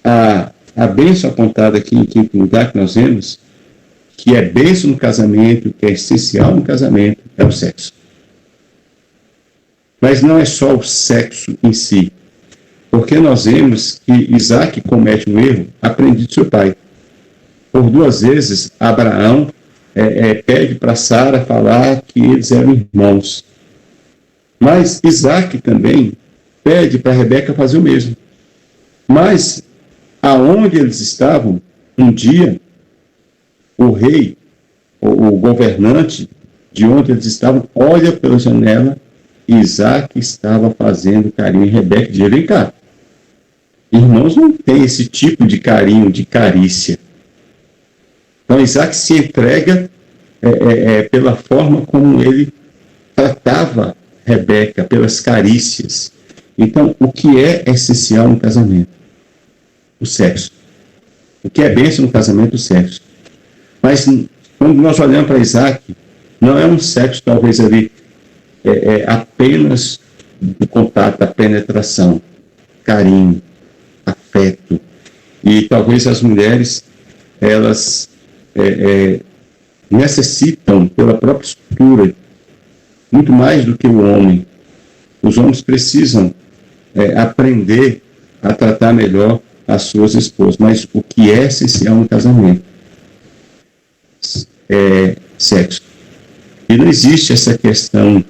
A bênção apontada aqui em quinto lugar que nós vemos, que é bênção no casamento, que é essencial no casamento, é o sexo. Mas não é só o sexo em si, porque nós vemos que Isaac comete um erro aprendido de seu pai. Por 2 vezes, Abraão pede para Sara falar que eles eram irmãos. Mas Isaac também pede para Rebeca fazer o mesmo. Mas, aonde eles estavam, um dia, o rei, o governante de onde eles estavam, olha pela janela e Isaac estava fazendo carinho em Rebeca. Diz: vem cá. Irmãos não têm esse tipo de carinho, de carícia. Então, Isaac se entrega pela forma como ele tratava Rebeca, pelas carícias. Então, o que é essencial no casamento? O sexo. O que é bênção no casamento? O sexo. Mas, quando nós olhamos para Isaac, não é um sexo, talvez, ali, apenas do contato, da penetração, carinho, afeto. E talvez as mulheres, elas necessitam, pela própria estrutura, muito mais do que o homem. Os homens precisam aprender a tratar melhor as suas esposas. Mas o que é essencial no casamento é sexo. E não existe essa questão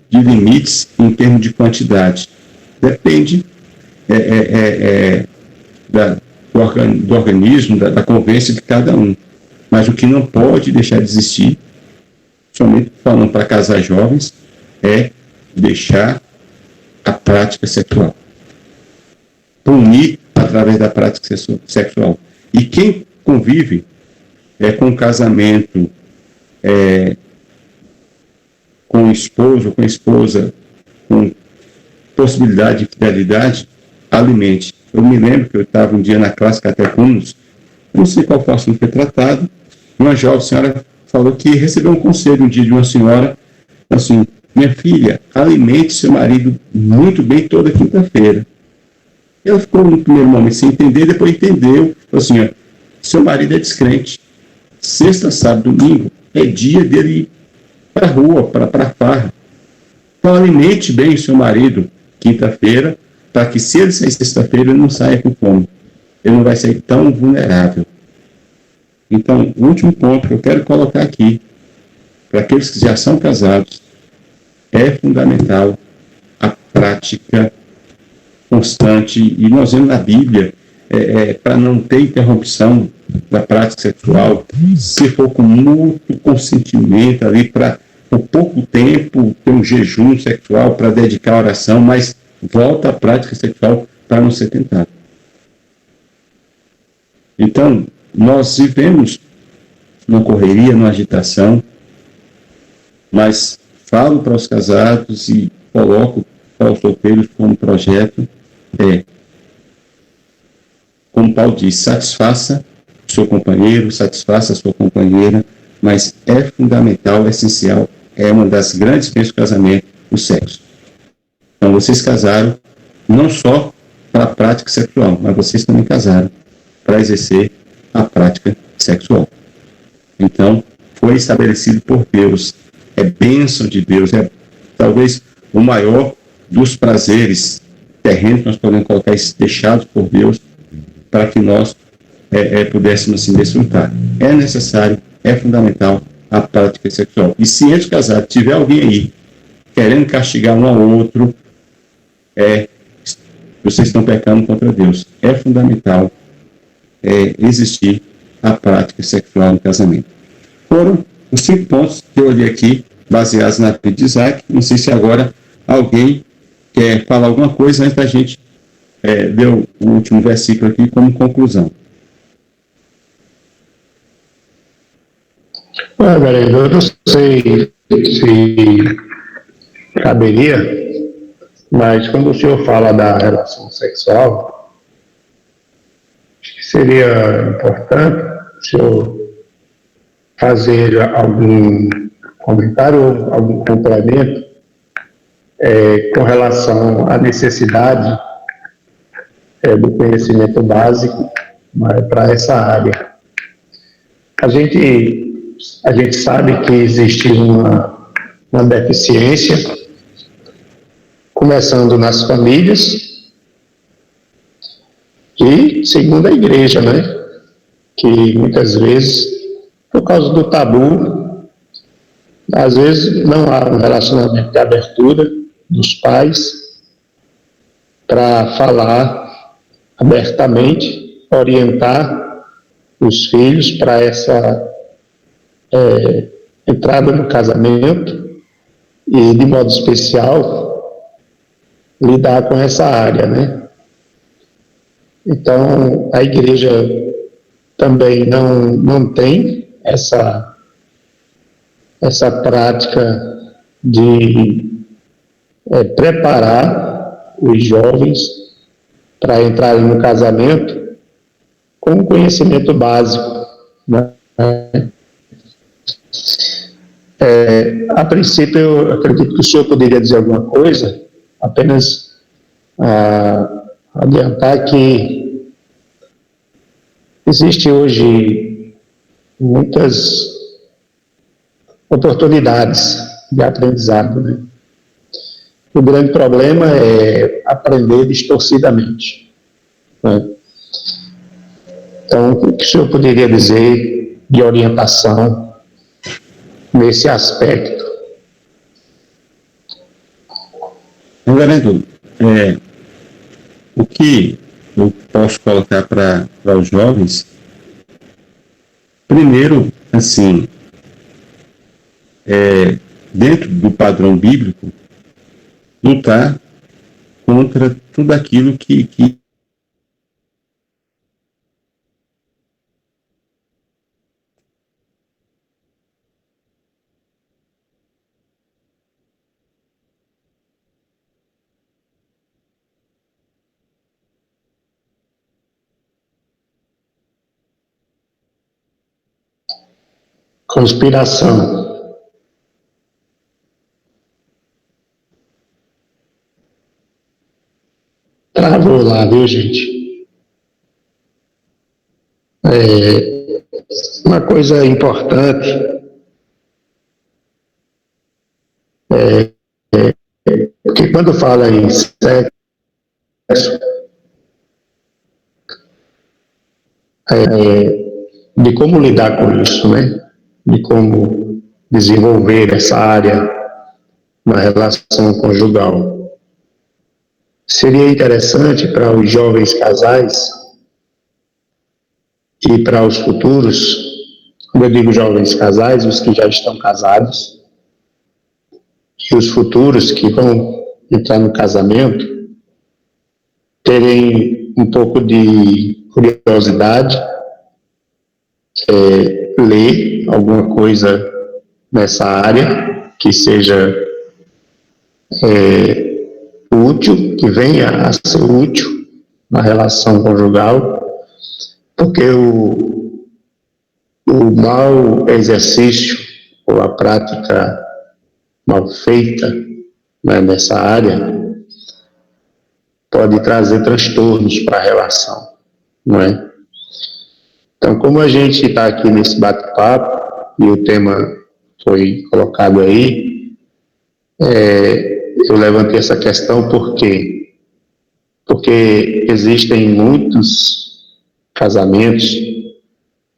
de limites em termos de quantidade. Depende do organismo, da convivência de cada um. Mas o que não pode deixar de existir, somente falando para casais jovens, é deixar a prática sexual. Punir através da prática sexual. E quem convive com um casamento com o esposo, com a esposa, com possibilidade de fidelidade, alimente. Eu me lembro que eu estava um dia na classe Catecúmenos, não sei qual foi o assunto que foi tratado, uma jovem senhora falou que recebeu um conselho um dia de uma senhora, assim: minha filha, alimente seu marido muito bem toda quinta-feira. Ela ficou no primeiro momento sem entender, depois entendeu, assim: ó, seu marido é descrente, sexta, sábado, domingo é dia dele ir para a rua, para a farra. Então alimente bem o seu marido quinta-feira, para que se ele sair sexta-feira, ele não saia com fome. Ele não vai sair tão vulnerável. Então, o último ponto que eu quero colocar aqui, para aqueles que já são casados, é fundamental a prática constante. E nós vemos na Bíblia, para não ter interrupção da prática sexual, se for com muito consentimento ali, para por pouco tempo ter um jejum sexual para dedicar a oração, mas volta à prática sexual para não ser tentado. Então, nós vivemos numa correria, numa agitação, mas falo para os casados e coloco para os solteiros como projeto, como Paulo diz, satisfaça o seu companheiro, satisfaça a sua companheira, mas é fundamental, é essencial, é uma das grandes bênçãos do casamento, o sexo. Então, vocês casaram não só para a prática sexual, mas vocês também casaram para exercer a prática sexual. Então, foi estabelecido por Deus, é bênção de Deus, é talvez o maior dos prazeres terrenos que nós podemos colocar, deixados por Deus, para que nós pudéssemos assim desfrutar. É necessário, é fundamental a prática sexual. E se entre casados tiver alguém aí querendo castigar um ao outro, vocês estão pecando contra Deus. É fundamental existir a prática sexual no casamento. Foram os 5 pontos que eu olhei aqui, baseados na vida de Isaac. Não sei se agora alguém quer falar alguma coisa antes da gente ler o último versículo aqui como conclusão. Vereador, eu não sei se caberia, mas quando o senhor fala da relação sexual, acho que seria importante o senhor fazer algum comentário ou algum complemento com relação à necessidade do conhecimento básico para essa área. A gente sabe que existe uma deficiência começando nas famílias e segundo a igreja, né? Que muitas vezes, por causa do tabu, às vezes não há um relacionamento de abertura dos pais para falar abertamente, orientar os filhos para essa entrada no casamento e, de modo especial, lidar com essa área, né? Então, a igreja também não tem essa prática de preparar os jovens para entrarem no casamento com um conhecimento básico, né? A princípio, eu acredito que o senhor poderia dizer alguma coisa, apenas adiantar que existe hoje muitas oportunidades de aprendizado, né? O grande problema é aprender distorcidamente, né? Então, o que o senhor poderia dizer de orientação nesse aspecto? Reverendo, o que eu posso colocar para os jovens, primeiro, assim, dentro do padrão bíblico, lutar contra tudo aquilo que Conspiração. Travou lá, viu, gente? Uma coisa importante porque quando fala em sexo, de como lidar com isso, né? De como desenvolver essa área na relação conjugal. Seria interessante para os jovens casais e para os futuros, quando eu digo jovens casais, os que já estão casados, e os futuros que vão entrar no casamento, terem um pouco de curiosidade, ler alguma coisa nessa área que seja útil, que venha a ser útil na relação conjugal, porque o mau exercício ou a prática mal feita, né, nessa área pode trazer transtornos para a relação, não é? Então, como a gente está aqui nesse bate-papo e o tema foi colocado aí, eu levantei essa questão porque existem muitos casamentos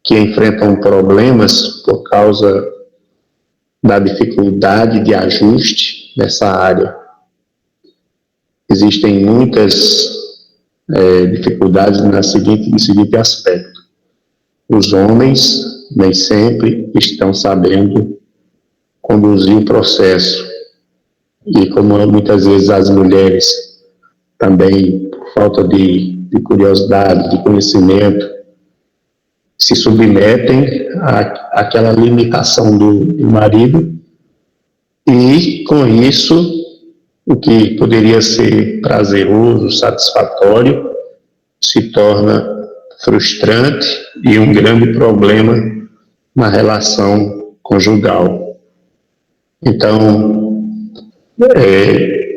que enfrentam problemas por causa da dificuldade de ajuste nessa área. Existem muitas dificuldades no seguinte aspecto. Os homens nem sempre estão sabendo conduzir o processo. E como muitas vezes as mulheres também, por falta de curiosidade, de conhecimento, se submetem àquela limitação do marido e, com isso, o que poderia ser prazeroso, satisfatório, se torna frustrante e um grande problema na relação conjugal. Então,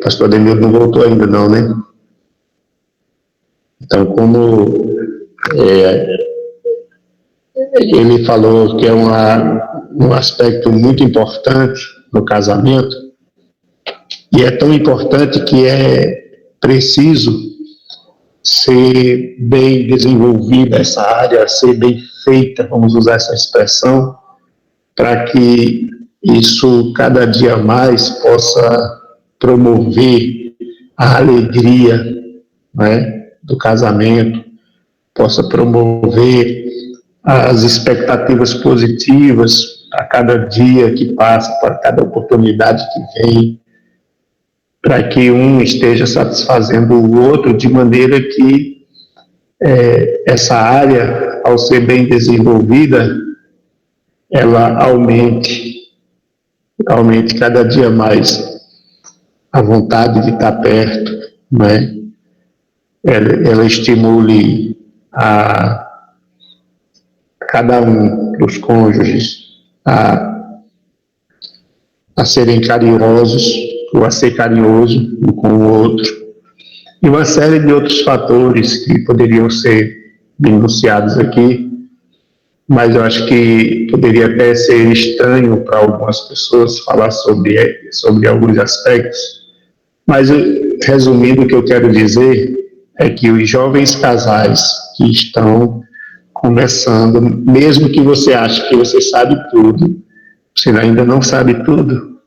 pastor Ademir não voltou ainda não, né? Então, como ele falou que é um aspecto muito importante no casamento, E é tão importante que é preciso ser bem desenvolvida essa área, ser bem feita, vamos usar essa expressão, para que isso cada dia mais possa promover a alegria, né, do casamento, possa promover as expectativas positivas a cada dia que passa, para cada oportunidade que vem, para que um esteja satisfazendo o outro, de maneira que essa área, ao ser bem desenvolvida, ela aumente cada dia mais a vontade de estar perto, né? Ela estimule a cada um dos cônjuges a serem carinhosos, ou a ser carinhoso um com o outro, e uma série de outros fatores que poderiam ser denunciados aqui, mas eu acho que poderia até ser estranho para algumas pessoas falar sobre alguns aspectos, mas resumindo, o que eu quero dizer é que os jovens casais que estão começando, mesmo que você ache que você sabe tudo, você ainda não sabe tudo,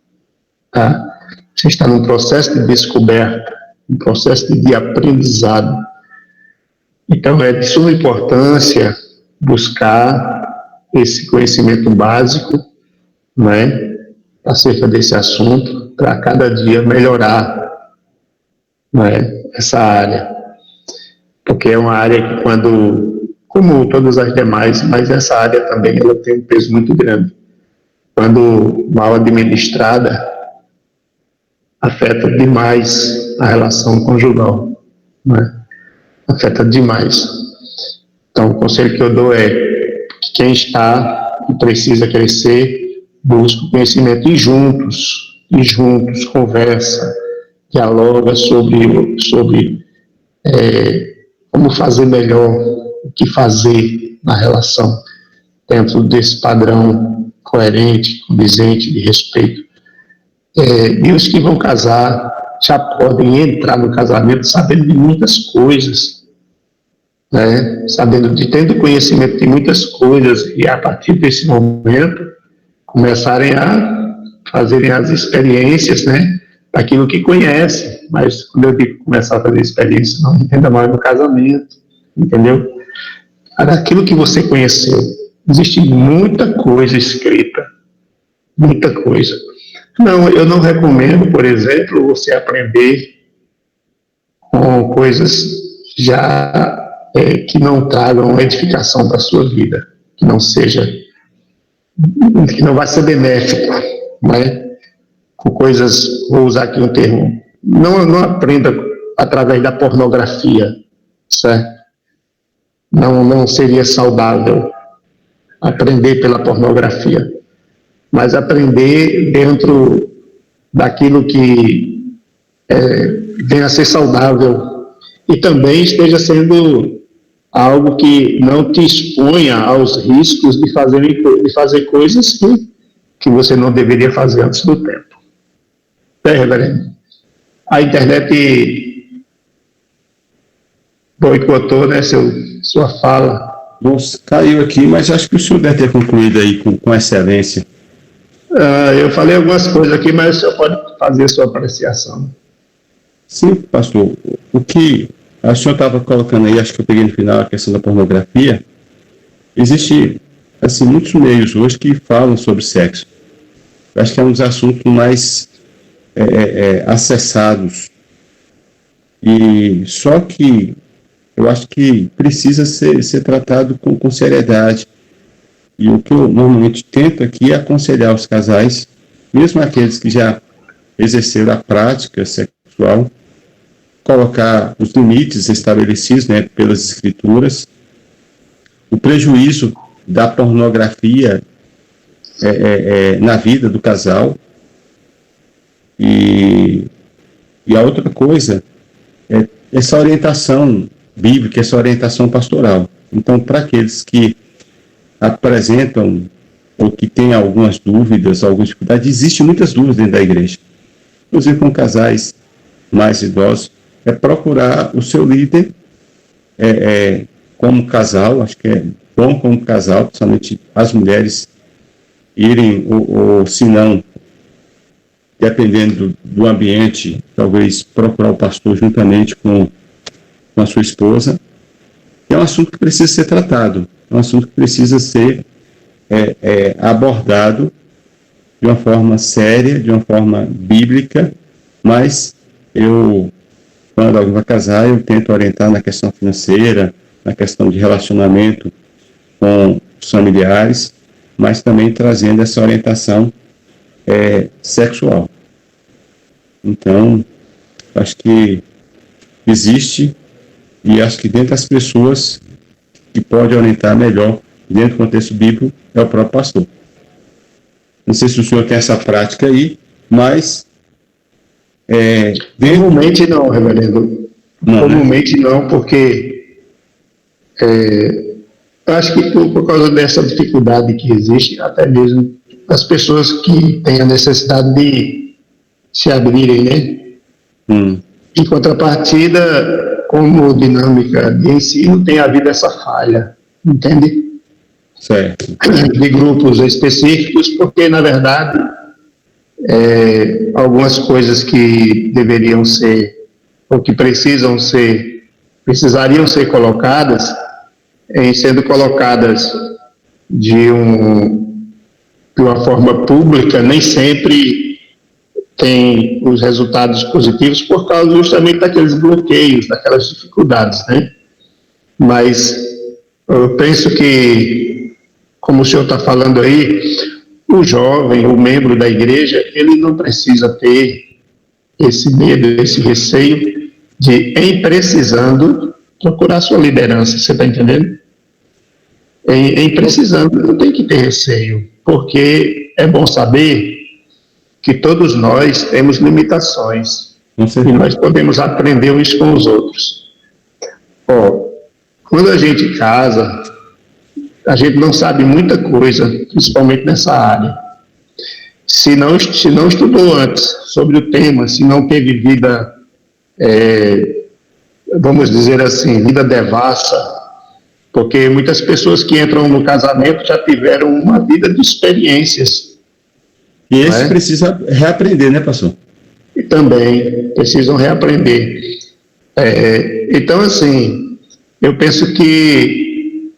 tá? Você está num processo de descoberta, um processo de aprendizado. Então, é de suma importância buscar esse conhecimento básico, né, acerca desse assunto, para cada dia melhorar, né, essa área. Porque é uma área que como todas as demais, mas essa área também ela tem um peso muito grande. Quando mal administrada, afeta demais a relação conjugal, né? Afeta demais. Então, o conselho que eu dou é que quem está e precisa crescer, busque o conhecimento e juntos conversa, dialoga sobre como fazer melhor, o que fazer na relação, dentro desse padrão coerente, condizente, de respeito. E os que vão casar já podem entrar no casamento sabendo de muitas coisas, né? Tendo conhecimento de muitas coisas, e a partir desse momento começarem a fazerem as experiências, né, daquilo que conhecem. Mas quando eu digo começar a fazer experiência, não entenda mais no casamento, entendeu? Daquilo que você conheceu. Existe muita coisa escrita, muita coisa. Não, eu não recomendo, por exemplo, você aprender com coisas já que não tragam edificação para a sua vida, que não vai ser benéfico, né? Com coisas, vou usar aqui um termo, não aprenda através da pornografia, certo? Não seria saudável aprender pela pornografia, mas aprender dentro daquilo que venha a ser saudável e também esteja sendo algo que não te exponha aos riscos de fazer coisas que você não deveria fazer antes do tempo. Reverendo? A internet boicotou, né, sua fala. Nossa, caiu aqui, mas acho que o senhor deve ter concluído aí com excelência. Eu falei algumas coisas aqui, mas o senhor pode fazer a sua apreciação. Sim, pastor. O que o senhor estava colocando aí, acho que eu peguei no final a questão da pornografia. Existe, assim, muitos meios hoje que falam sobre sexo. Eu acho que é um dos assuntos mais acessados. E só que eu acho que precisa ser tratado com seriedade. E o que eu normalmente tento aqui é aconselhar os casais, mesmo aqueles que já exerceram a prática sexual, colocar os limites estabelecidos, né, pelas escrituras, o prejuízo da pornografia na vida do casal, e a outra coisa é essa orientação bíblica, essa orientação pastoral. Então, para aqueles que apresentam ou que têm algumas dúvidas, algumas dificuldades, existem muitas dúvidas dentro da igreja. inclusive com casais mais idosos, é procurar o seu líder como casal. Acho que é bom como casal, principalmente as mulheres irem, ou se não, dependendo do ambiente, talvez procurar o pastor juntamente com a sua esposa. É um assunto que precisa ser tratado, é um assunto que precisa ser abordado de uma forma séria, de uma forma bíblica, mas quando alguém vai casar, eu tento orientar na questão financeira, na questão de relacionamento com os familiares, mas também trazendo essa orientação sexual. Então, acho que existe, e acho que dentro das pessoas que pode orientar melhor, dentro do contexto bíblico, é o próprio pastor. Não sei se o senhor tem essa prática aí, mas... Comumente não, reverendo. Não, comumente não, porque acho que por causa dessa dificuldade que existe, até mesmo as pessoas que têm a necessidade de se abrirem, né? Em contrapartida, como dinâmica de ensino, tem havido essa falha, entende? Certo. De grupos específicos, porque, na verdade, algumas coisas que deveriam ser, ou que precisariam ser colocadas, em sendo colocadas de uma forma pública, nem sempre tem os resultados positivos por causa justamente daqueles bloqueios, daquelas dificuldades, né? Mas eu penso que, como o senhor está falando aí, o jovem, o membro da igreja, ele não precisa ter esse medo, esse receio de, em precisando, procurar sua liderança, você está entendendo? Em precisando, não tem que ter receio, porque é bom saber que todos nós temos limitações e nós podemos aprender uns com os outros. Quando a gente casa, a gente não sabe muita coisa, principalmente nessa área. Se não estudou antes sobre o tema, se não teve vida, vamos dizer assim, vida devassa, porque muitas pessoas que entram no casamento já tiveram uma vida de experiências. E esse precisa reaprender, né, pastor? E também precisam reaprender. Então, assim, eu penso que,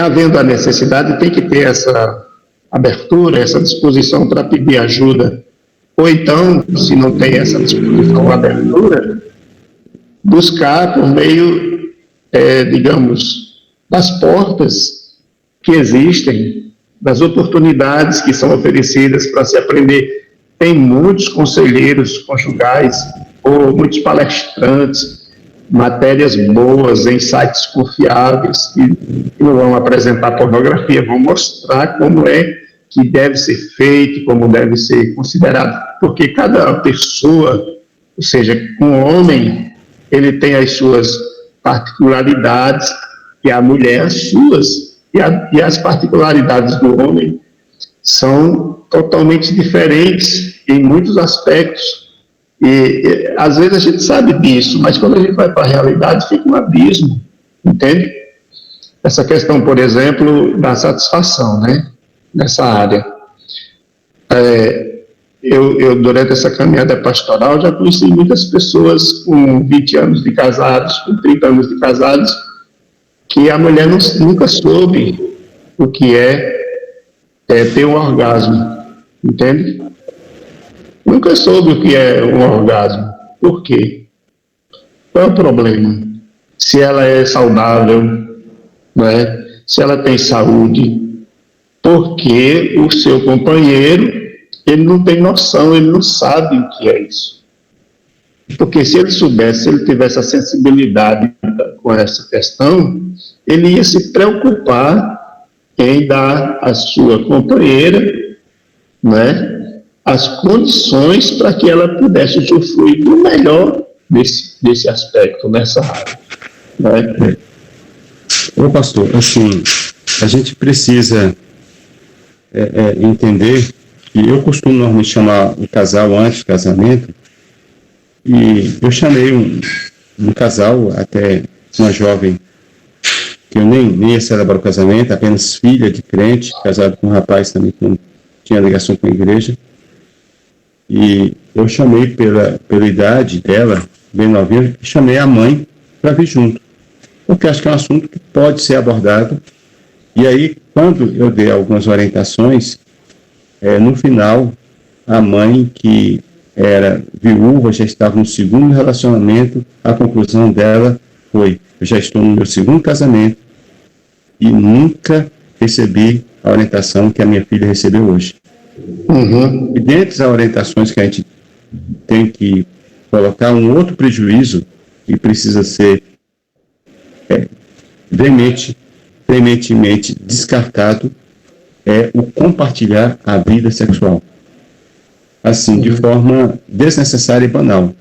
havendo a necessidade, tem que ter essa abertura, essa disposição para pedir ajuda. Ou então, se não tem essa disposição ou abertura, buscar por meio, digamos, das portas que existem, das oportunidades que são oferecidas para se aprender. Tem muitos conselheiros conjugais, ou muitos palestrantes, matérias boas em sites confiáveis, que não vão apresentar pornografia, vão mostrar como é que deve ser feito, como deve ser considerado, porque cada pessoa, ou seja, um homem, ele tem as suas particularidades, e a mulher as suas, e as particularidades do homem são totalmente diferentes em muitos aspectos. E às vezes a gente sabe disso, mas quando a gente vai para a realidade fica um abismo, entende? Essa questão, por exemplo, da satisfação, né? Nessa área. Eu, durante essa caminhada pastoral, já conheci muitas pessoas com 20 anos de casados, com 30 anos de casados, que a mulher nunca soube o que é ter um orgasmo, entende? Nunca soube o que é um orgasmo. Por quê? Qual é o problema? Se ela é saudável, né? Se ela tem saúde, porque o seu companheiro, ele não tem noção, ele não sabe o que é isso. Porque se ele soubesse, se ele tivesse a sensibilidade com essa questão, ele ia se preocupar em dar à sua companheira, né, as condições para que ela pudesse usufruir do melhor desse aspecto, nessa área. Né? Ô pastor, assim, a gente precisa entender que eu costumo normalmente chamar o casal antes do casamento, e eu chamei um casal, até uma jovem, que eu nem ia celebrar o casamento, apenas filha de crente, casado com um rapaz também que não tinha ligação com a igreja, e eu chamei pela idade dela, bem novinha, chamei a mãe para vir junto, porque acho que é um assunto que pode ser abordado. E aí, quando eu dei algumas orientações, no final, a mãe, que era viúva, já estava no segundo relacionamento, a conclusão dela foi: eu já estou no meu segundo casamento e nunca recebi a orientação que a minha filha recebeu hoje. Uhum. E dentre as orientações que a gente tem que colocar, um outro prejuízo que precisa ser veementemente descartado é o compartilhar a vida sexual, assim, de forma desnecessária e banal.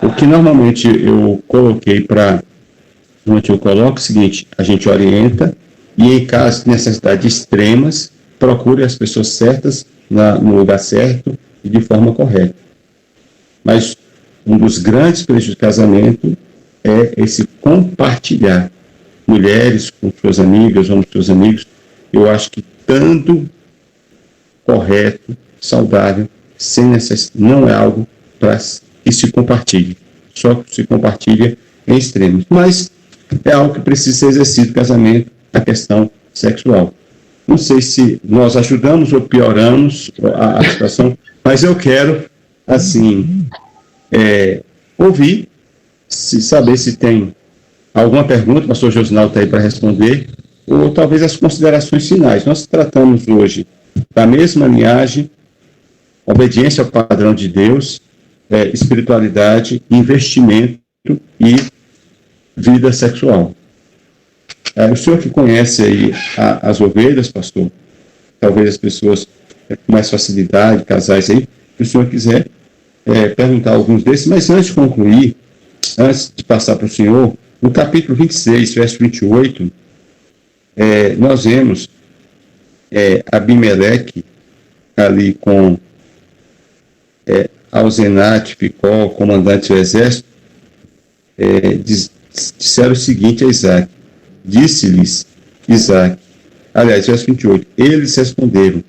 O que normalmente eu coloquei onde eu coloco é o seguinte: a gente orienta e, em caso de necessidades extremas, procure as pessoas certas no lugar certo e de forma correta. Mas um dos grandes prejuízos do casamento é esse compartilhar. Mulheres com suas amigas, homens com seus amigos, eu acho que tanto correto, saudável, sem necessidade, não é algo para que se compartilhe. Só que se compartilha em extremos. Mas é algo que precisa ser exercido no casamento, a questão sexual. Não sei se nós ajudamos ou pioramos a situação, mas eu quero, assim, ouvir, saber se tem alguma pergunta. O pastor Josinaldo está aí para responder, ou talvez as considerações finais. Nós tratamos hoje da mesma linhagem: obediência ao padrão de Deus, espiritualidade, investimento e vida sexual. O senhor que conhece aí as ovelhas, pastor, talvez as pessoas com mais facilidade, casais aí, se o senhor quiser perguntar alguns desses, mas antes de concluir, antes de passar para o senhor, no capítulo 26, verso 28, nós vemos Abimeleque ali com Alzenate, Ficol, comandante do exército, disseram o seguinte a Isaac: disse-lhes Isaac, aliás, verso 28, eles responderam: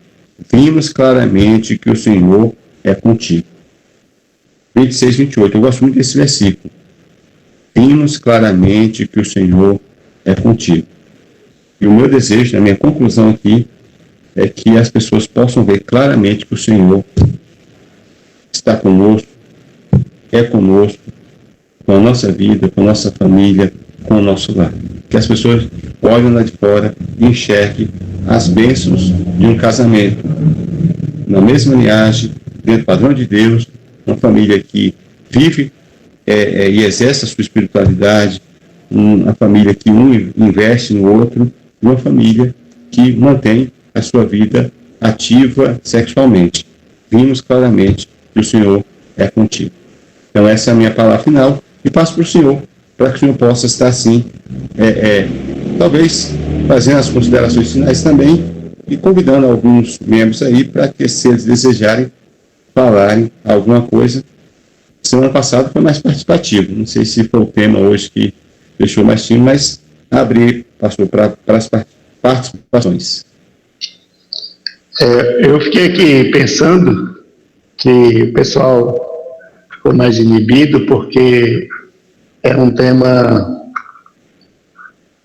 vimos claramente que o Senhor é contigo. 26, 28, eu gosto muito desse versículo. Vimos claramente que o Senhor é contigo. E o meu desejo, a minha conclusão aqui, é que as pessoas possam ver claramente que o Senhor está conosco, é conosco, com a nossa vida, com a nossa família, com o nosso lar. Que as pessoas olhem lá de fora e enxerguem as bênçãos de um casamento na mesma linhagem, dentro do padrão de Deus, uma família que vive e exerce a sua espiritualidade, uma família que um investe no outro, e uma família que mantém a sua vida ativa sexualmente. Vimos claramente que o Senhor é contigo. Então essa é a minha palavra final, e passo para o senhor, para que o senhor possa estar assim, talvez fazendo as considerações finais também, e convidando alguns membros aí para que, se eles desejarem falarem alguma coisa. Semana passada foi mais participativo, não sei se foi o tema hoje que deixou mais tímido, mas abri, pastor, para as participações. Eu fiquei aqui pensando que o pessoal ficou mais inibido porque é um tema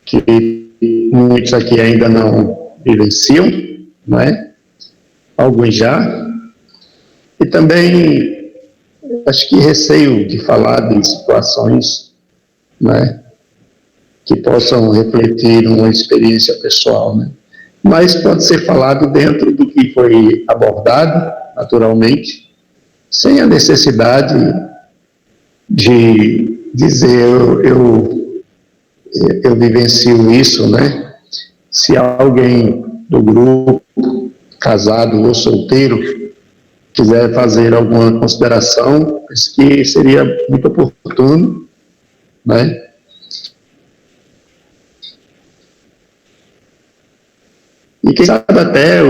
que muitos aqui ainda não vivenciam, não é? Alguns já. E também acho que receio de falar de situações, né, que possam refletir uma experiência pessoal, né? Mas pode ser falado dentro do que foi abordado, naturalmente, sem a necessidade de dizer eu vivencio isso, né? Se alguém do grupo, casado ou solteiro, quiser fazer alguma consideração, acho que seria muito oportuno, né? E quem sabe até,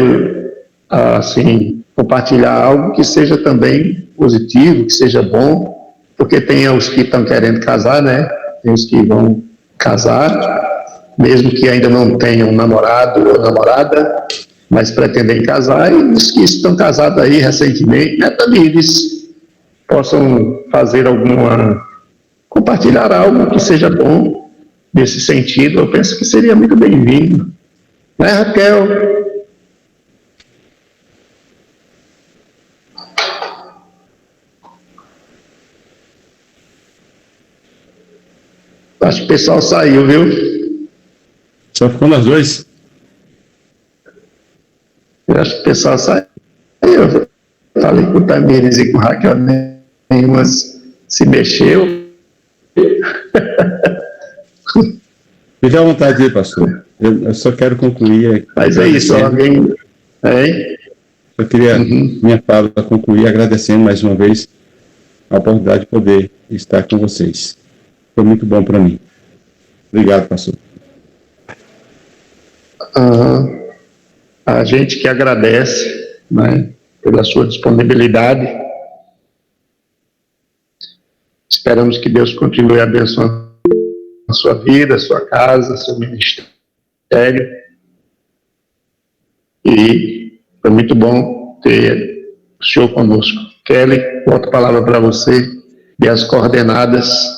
assim, compartilhar algo que seja também positivo, que seja bom, porque tem os que estão querendo casar, né? Tem os que vão casar, mesmo que ainda não tenham namorado ou namorada, mas pretendem casar, e os que estão casados aí recentemente, né, também eles possam fazer compartilhar algo que seja bom nesse sentido. Eu penso que seria muito bem-vindo. Né, Raquel? Acho que o pessoal saiu, viu? Só ficou nós dois? Eu acho que o pessoal saiu. Eu falei com o Tamires e com o Raquel, nenhuma se mexeu. Fique à vontade aí, pastor. Eu só quero concluir. Mas é isso, alguém... Hein? Eu queria, minha fala, concluir agradecendo mais uma vez a oportunidade de poder estar com vocês. Foi muito bom para mim. Obrigado, pastor. A gente que agradece, né, pela sua disponibilidade. Esperamos que Deus continue abençoando a sua vida, a sua casa, seu ministério. E foi muito bom ter o senhor conosco. Kelly, outra palavra para você e as coordenadas.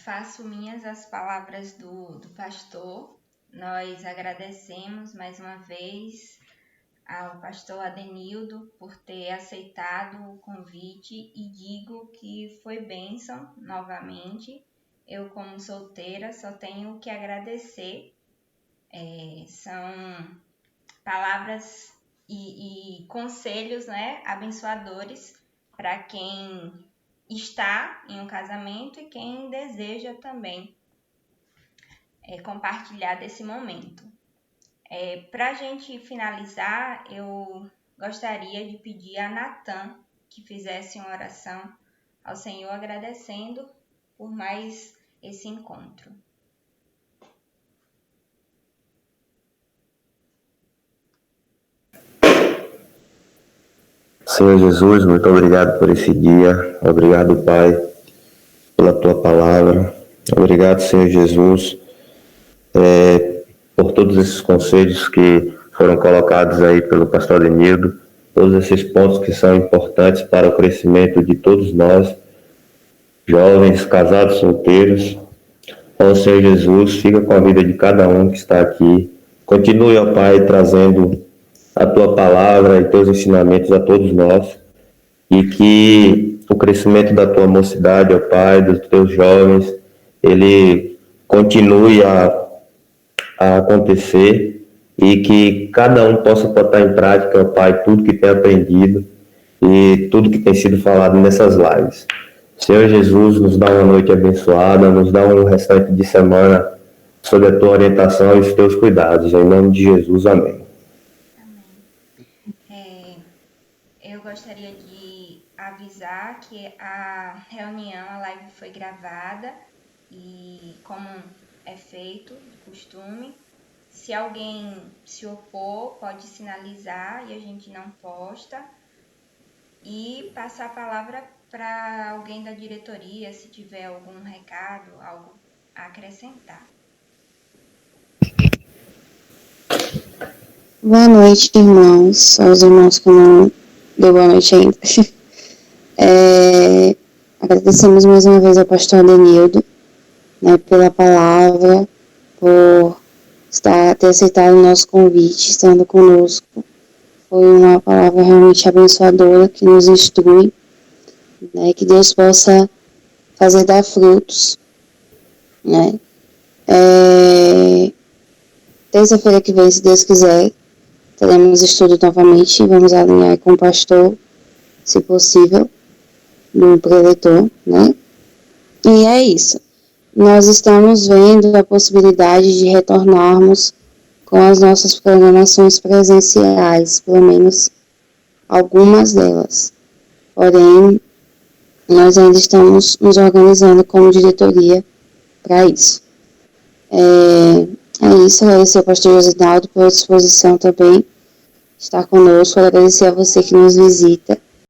Faço minhas as palavras do pastor. Nós agradecemos mais uma vez ao pastor Adenildo por ter aceitado o convite e digo que foi bênção novamente. Eu, como solteira, só tenho que agradecer. São palavras e conselhos, né, abençoadores para quem está em um casamento e quem deseja também compartilhar desse momento. Para a gente finalizar, eu gostaria de pedir a Natan que fizesse uma oração ao Senhor agradecendo por mais esse encontro. Senhor Jesus, muito obrigado por esse dia. Obrigado, Pai, pela Tua palavra. Obrigado, Senhor Jesus, por todos esses conselhos que foram colocados aí pelo pastor Adenildo, todos esses pontos que são importantes para o crescimento de todos nós, jovens, casados, solteiros. Ó Senhor Jesus, fica com a vida de cada um que está aqui. Continue, ó Pai, trazendo a Tua palavra e Teus ensinamentos a todos nós, e que o crescimento da Tua mocidade, ó Pai, dos Teus jovens, ele continue a acontecer, e que cada um possa botar em prática, ó Pai, tudo que tem aprendido e tudo que tem sido falado nessas lives. Senhor Jesus, nos dá uma noite abençoada, nos dá um restante de semana sob a Tua orientação e os Teus cuidados. Em nome de Jesus, amém. Eu gostaria de avisar que a reunião, a live foi gravada e, como é feito, de costume, se alguém se opor, pode sinalizar e a gente não posta, e passar a palavra para alguém da diretoria, se tiver algum recado, algo a acrescentar. Boa noite, irmãos. Aos irmãos que não deu boa noite ainda. Agradecemos mais uma vez ao pastor Adenildo, né, pela palavra, por ter aceitado o nosso convite, estando conosco. Foi uma palavra realmente abençoadora, que nos instrui, né, que Deus possa fazer dar frutos, né. Terça-feira que vem, se Deus quiser, teremos estudo novamente, vamos alinhar com o pastor, se possível, no preletor, né? E é isso. Nós estamos vendo a possibilidade de retornarmos com as nossas programações presenciais, pelo menos algumas delas. Porém, nós ainda estamos nos organizando como diretoria para isso. É isso, agradecer ao pastor Josinaldo pela disposição também, estar conosco, agradecer a você que nos visita